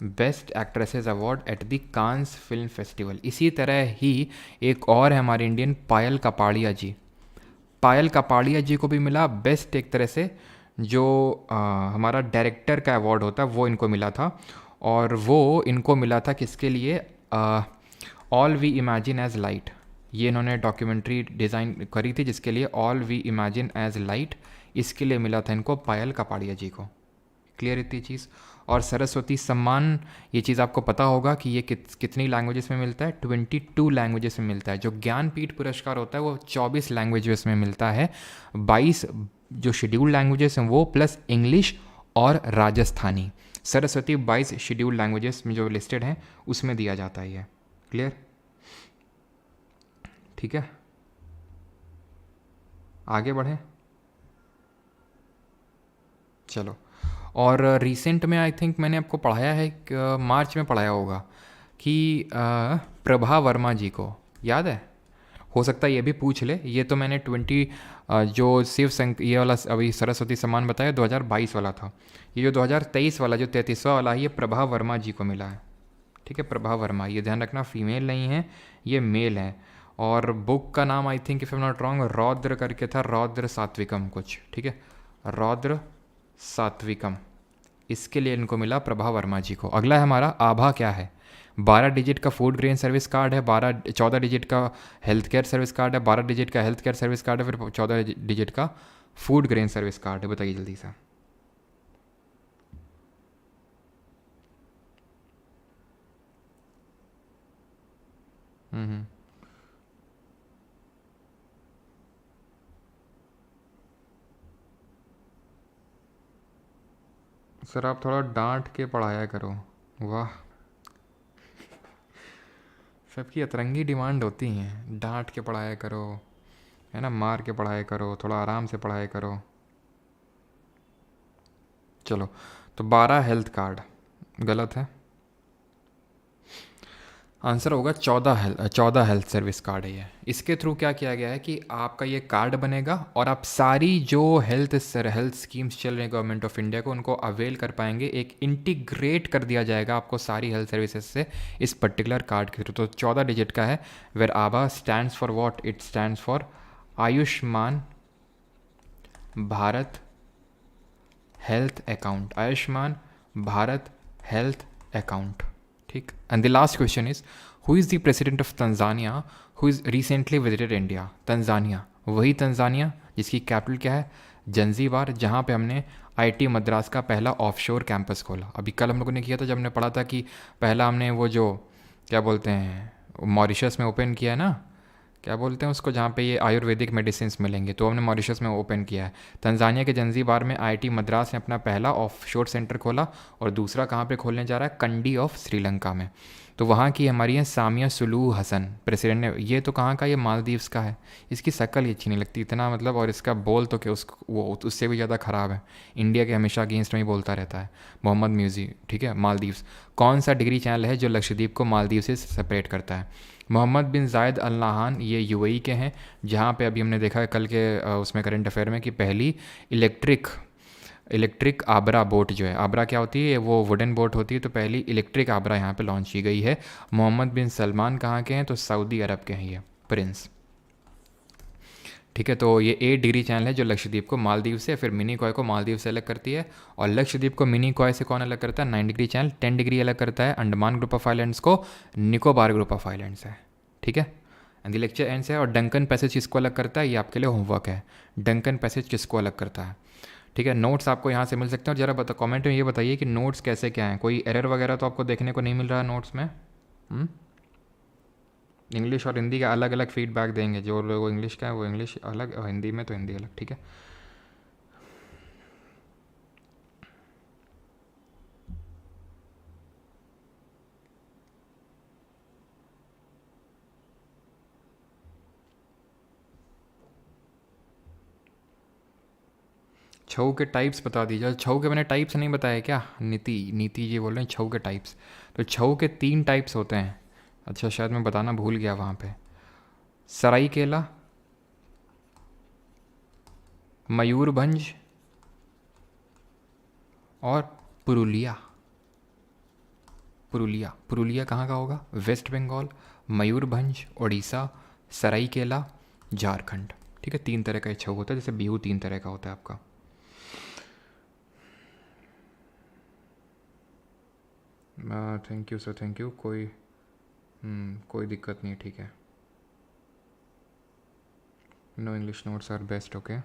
[SPEAKER 1] best actresses award at the Cannes film festival. इसी तरह ही एक और है हमारे इंडियन, पायल कपाड़िया जी। पायल कपाड़िया जी को भी मिला बेस्ट, एक तरह से जो हमारा डायरेक्टर का अवार्ड होता है वो इनको मिला था। और वो इनको मिला था किसके लिए? All We Imagine as Light. ये इन्होंने डॉक्यूमेंट्री डिज़ाइन करी थी जिसके लिए All We Imagine as Light, इसके लिए मिला था इनको पायल कपाड़िया जी को। क्लियर इतनी चीज़। और सरस्वती सम्मान, ये चीज़ आपको पता होगा कि ये कितनी लैंग्वेजेस में मिलता है? 22 लैंग्वेजेस में मिलता है। जो ज्ञानपीठ पुरस्कार होता है वो 24 लैंग्वेजेस में मिलता है। 22 जो शेड्यूल्ड लैंग्वेजेस हैं वो, प्लस इंग्लिश और राजस्थानी। सरस्वती 22 शेड्यूल्ड लैंग्वेजेस में जो लिस्टेड हैं उसमें दिया जाता है ये। क्लियर? ठीक है, आगे बढ़ें। चलो, और रिसेंट में आई थिंक मैंने आपको पढ़ाया है, मार्च में पढ़ाया होगा कि प्रभा वर्मा जी को याद है? हो सकता है ये भी पूछ ले। ये तो मैंने 20 जो ये वाला अभी सरस्वती सम्मान बताया 2022 वाला था। ये जो 2023 वाला जो 33वां वाला है ये प्रभा वर्मा जी को मिला है। ठीक है, प्रभा वर्मा, ये ध्यान रखना फीमेल नहीं है, ये मेल है। और बुक का नाम I think if I am not wrong रौद्र करके था, रौद्र सात्विकम कुछ। ठीक है, रौद्र सात्विकम, इसके लिए इनको मिला प्रभा वर्मा जी को। अगला है हमारा आभा। क्या है? 12 डिजिट का फूड ग्रेन सर्विस कार्ड है, 14 डिजिट का हेल्थ केयर सर्विस कार्ड है, 12 डिजिट का हेल्थ केयर सर्विस कार्ड है, फिर 14 डिजिट का फूड ग्रेन सर्विस कार्ड है। बताइए जल्दी से। हम्म। सर आप थोड़ा डांट के पढ़ाया करो। वाह, सबकी अतरंगी डिमांड होती हैं। डांट के पढ़ाया करो, है ना, मार के पढ़ाया करो, थोड़ा आराम से पढ़ाया करो। चलो, तो 12 हेल्थ कार्ड गलत है, आंसर होगा 14 हेल्थ सर्विस कार्ड है ये। इसके थ्रू क्या किया गया है कि आपका ये कार्ड बनेगा और आप सारी जो हेल्थ स्कीम्स चल रही हैं गवर्नमेंट ऑफ इंडिया को, उनको अवेल कर पाएंगे। एक इंटीग्रेट कर दिया जाएगा आपको सारी हेल्थ सर्विसेज से इस पर्टिकुलर कार्ड के थ्रू। तो 14 डिजिट का है। वेर आभा stands for what? It stands for Ayushman Bharat health account, Ayushman Bharat health account. ठीक। And the last question is who is the president of Tanzania who is recently visited India? Tanzania, वही Tanzania जिसकी capital क्या है? Zanzibar, जहाँ पे हमने IT Madras का पहला ऑफशोर कैंपस खोला। अभी कल हम लोगों ने किया था जब हमने पढ़ा था कि पहला हमने वो जो क्या बोलते हैं मॉरिशस में ओपन किया है ना, क्या बोलते हैं उसको, जहाँ पे ये आयुर्वेदिक मेडिसिन मिलेंगे, तो हमने मॉरिशस में ओपन किया है। तंजानिया के जंजीबार में आईटी मद्रास ने अपना पहला ऑफशोर सेंटर खोला। और दूसरा कहाँ पे खोलने जा रहा है? कंडी ऑफ श्रीलंका में। तो वहाँ की हमारी है सामिया सुलूह हसन, प्रेसिडेंट ने। ये तो कहाँ का? ये मालदीव्स का है। इसकी शक्ल ही अच्छी नहीं लगती इतना, मतलब, और इसका बोल तो क्या वो उससे भी ज़्यादा ख़राब है। इंडिया के हमेशा अगेंस्ट में ही बोलता रहता है। मोहम्मद म्यूज़ी, ठीक है, मालदीव्स। कौन सा डिग्री चैनल है जो लक्षद्वीप को मालदीव से सेपरेट करता है? मोहम्मद बिन जायद अल नहान, ये यूएई के हैं, जहाँ पे अभी हमने देखा है कल के उसमें करंट अफेयर में कि पहली इलेक्ट्रिक आबरा बोट जो है, आबरा क्या होती है? वो वुडन बोट होती है, तो पहली इलेक्ट्रिक आबरा यहाँ पे लॉन्च की गई है। मोहम्मद बिन सलमान कहाँ के हैं? तो सऊदी अरब के हैं ये प्रिंस। ठीक है, तो ये 8 डिग्री चैनल है जो लक्षद्वीप को मालदीव से, फिर मिनी कॉय को मालदीव से अलग करती है। और लक्षद्वीप को मिनी कॉय से कौन अलग करता है? 9 डिग्री चैनल। 10 डिग्री अलग करता है अंडमान ग्रुप ऑफ आइलैंड्स को निकोबार ग्रुप ऑफ आइलैंड्स है। ठीक है, एंड द लेक्चर एंड्स है। और डंकन पैसेज किसको अलग करता है? ये आपके लिए होमवर्क है। डंकन पैसेज किसको अलग करता है? ठीक है, नोट्स आपको यहाँ से मिल सकते हैं। और ज़रा कमेंट में ये बताइए कि नोट्स कैसे क्या हैं। कोई एरर वगैरह तो आपको देखने को नहीं मिल रहा है नोट्स में? इंग्लिश और हिंदी का अलग अलग फीडबैक देंगे। जो लोग इंग्लिश का है वो इंग्लिश अलग, और हिंदी में तो हिंदी अलग। ठीक है, छऊ के टाइप्स बता दीजिए। छऊ के मैंने टाइप्स नहीं बताया क्या? नीति जी बोल रहे हैं छऊ के टाइप्स। तो छऊ के 3 टाइप्स होते हैं। अच्छा, शायद मैं बताना भूल गया वहाँ पे। सराईकेला, मयूरभंज और पुरुलिया। पुरुलिया, पुरुलिया कहाँ का होगा? वेस्ट बंगाल, मयूरभंज उड़ीसा, सरायकेला झारखंड। ठीक है, 3 तरह का इच्छा होता है, जैसे बिहू 3 तरह का होता है आपका। Thank you sir, thank you. कोई दिक्कत नहीं है, ठीक है। No English notes are best, okay.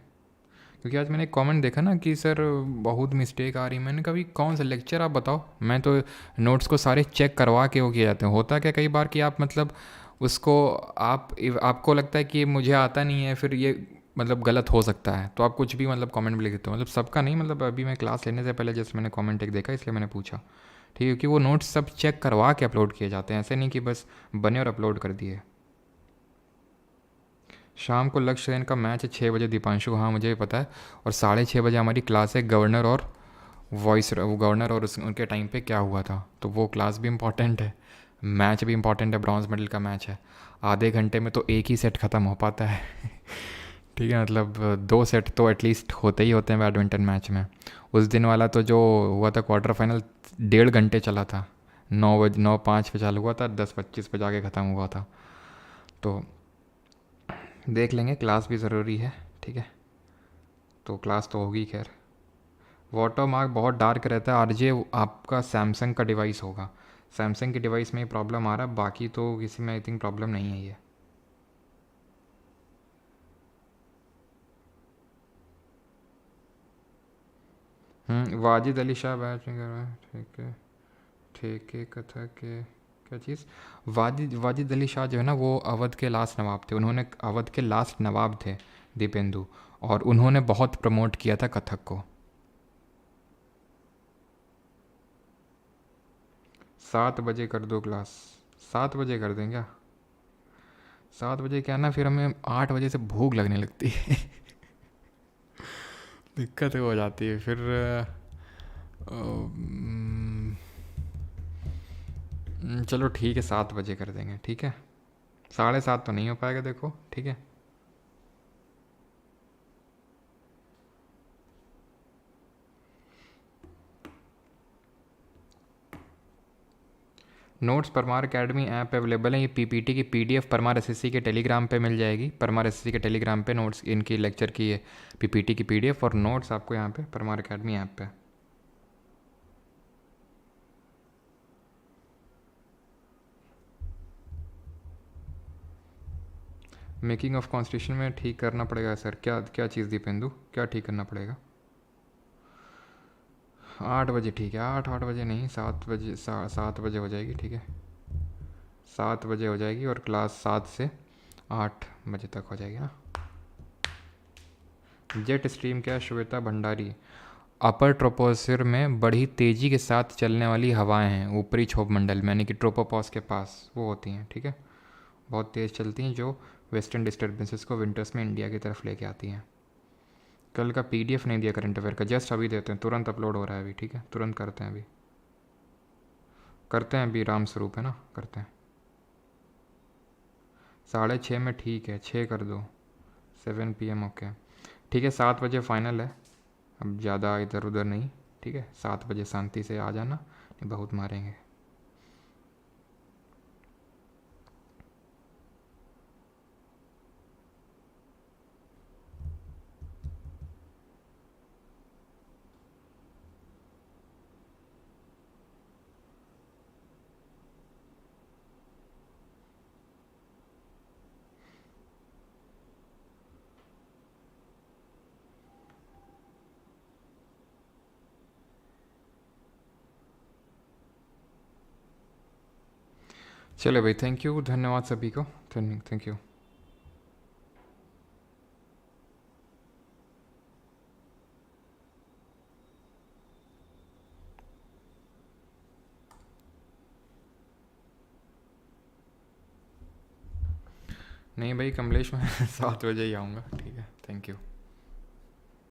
[SPEAKER 1] क्योंकि आज मैंने एक कमेंट देखा ना कि सर बहुत मिस्टेक आ रही। मैंने कभी कौन सा लेक्चर आप बताओ, मैं तो नोट्स को सारे चेक करवा के वो किए जाते हैं। होता क्या कई बार कि आप मतलब उसको आपको लगता है कि मुझे आता नहीं है, फिर ये मतलब गलत हो सकता है, तो आप कुछ भी मतलब कमेंट में लिख देते हो। मतलब सबका नहीं, मतलब अभी मैं क्लास लेने से पहले जैसे मैंने कमेंट एक देखा, इसलिए मैंने पूछा। ठीक है, क्योंकि वो नोट्स सब चेक करवा के अपलोड किए जाते हैं, ऐसे नहीं कि बस बने और अपलोड कर दिए। शाम को लक्ष्य सेन का मैच है 6 बजे दीपांशु, हाँ मुझे भी पता है। और 6:30 बजे हमारी क्लास है गवर्नर और वॉइस, वो गवर्नर और उनके टाइम पे क्या हुआ था, तो वो क्लास भी इम्पॉर्टेंट है, मैच भी इम्पॉर्टेंट है, ब्रॉन्ज मेडल का मैच है। आधे घंटे में तो एक ही सेट ख़त्म हो पाता है। ठीक है, मतलब 2 सेट तो एटलीस्ट होते ही होते हैं बैडमिंटन मैच में। उस दिन वाला तो जो हुआ था क्वार्टर फाइनल, 1.5 घंटे चला था। 9 बजे 9:05 पे चालू हुआ था, 10:25 पे जाके ख़त्म हुआ था। तो देख लेंगे, क्लास भी ज़रूरी है। ठीक है, तो क्लास तो होगी खैर। वाटर मार्क बहुत डार्क रहता है आरजे, आपका सैमसंग का डिवाइस होगा। सैमसंग की डिवाइस में ही प्रॉब्लम आ रहा है, बाकी तो किसी में आई थिंक प्रॉब्लम नहीं है ये। वाजिद अली शाह बैच में कर रहा है, ठीक है। ठीक है, कथा के क्या चीज़? वाजिद अली शाह जो है ना, वो अवध के लास्ट नवाब थे। उन्होंने अवध के लास्ट नवाब थे दीपेंदु, और उन्होंने बहुत प्रमोट किया था कथक को। 7 बजे कर दो क्लास। 7 बजे कर दें क्या? 7 बजे क्या ना, फिर हमें 8 बजे से भूख लगने लगती है। दिक्कत हो जाती है फिर। चलो ठीक है, 7 बजे कर देंगे, ठीक है। 7:30 तो नहीं हो पाएगा, देखो, ठीक है। Notes Parmar academy app available है। ये पीपीटी की पीडीएफ परमार एसएससी के टेलीग्राम पे मिल जाएगी। परमार एसएससी के टेलीग्राम पे नोट्स, इनकी लेक्चर की है पीपीटी की पीडीएफ, और नोट्स आपको यहाँ पे परमार एकेडमी ऐप पे। मेकिंग ऑफ कॉन्स्टिट्यूशन में ठीक करना पड़ेगा सर, क्या क्या चीज़ दीपेंदु, क्या ठीक करना पड़ेगा? 8 बजे ठीक है, 8 बजे नहीं, 7 बजे, 7 बजे हो जाएगी, ठीक है। 7 बजे हो जाएगी, और क्लास 7 से 8 बजे तक हो जाएगी ना। जेट स्ट्रीम क्या? श्वेता भंडारी। अपर ट्रोपोस्फीयर में बड़ी तेज़ी के साथ चलने वाली हवाएं हैं ऊपरी क्षोभ मंडल में, यानी कि ट्रोपोपॉज के पास वो होती हैं, ठीक है। बहुत तेज़ चलती हैं, जो वेस्टर्न डिस्टर्बेंसेस को विंटर्स में इंडिया की तरफ लेके आती हैं। कल का पीडीएफ नहीं दिया करंट अफेयर का, जस्ट अभी देते हैं, तुरंत अपलोड हो रहा है अभी, ठीक है, तुरंत करते हैं अभी। करते हैं अभी, राम स्वरूप है ना, करते हैं। 6:30 में ठीक है, 6 कर दो, 7 PM ओके। ठीक है, 7 बजे फाइनल है, अब ज़्यादा इधर उधर नहीं, ठीक है। 7 बजे शांति से आ जाना, नहीं बहुत मारेंगे। चलो भाई, थैंक यू, धन्यवाद सभी को, थैंक यू। नहीं भाई कमलेश, मैं 7 बजे ही आऊँगा, ठीक है, थैंक यू।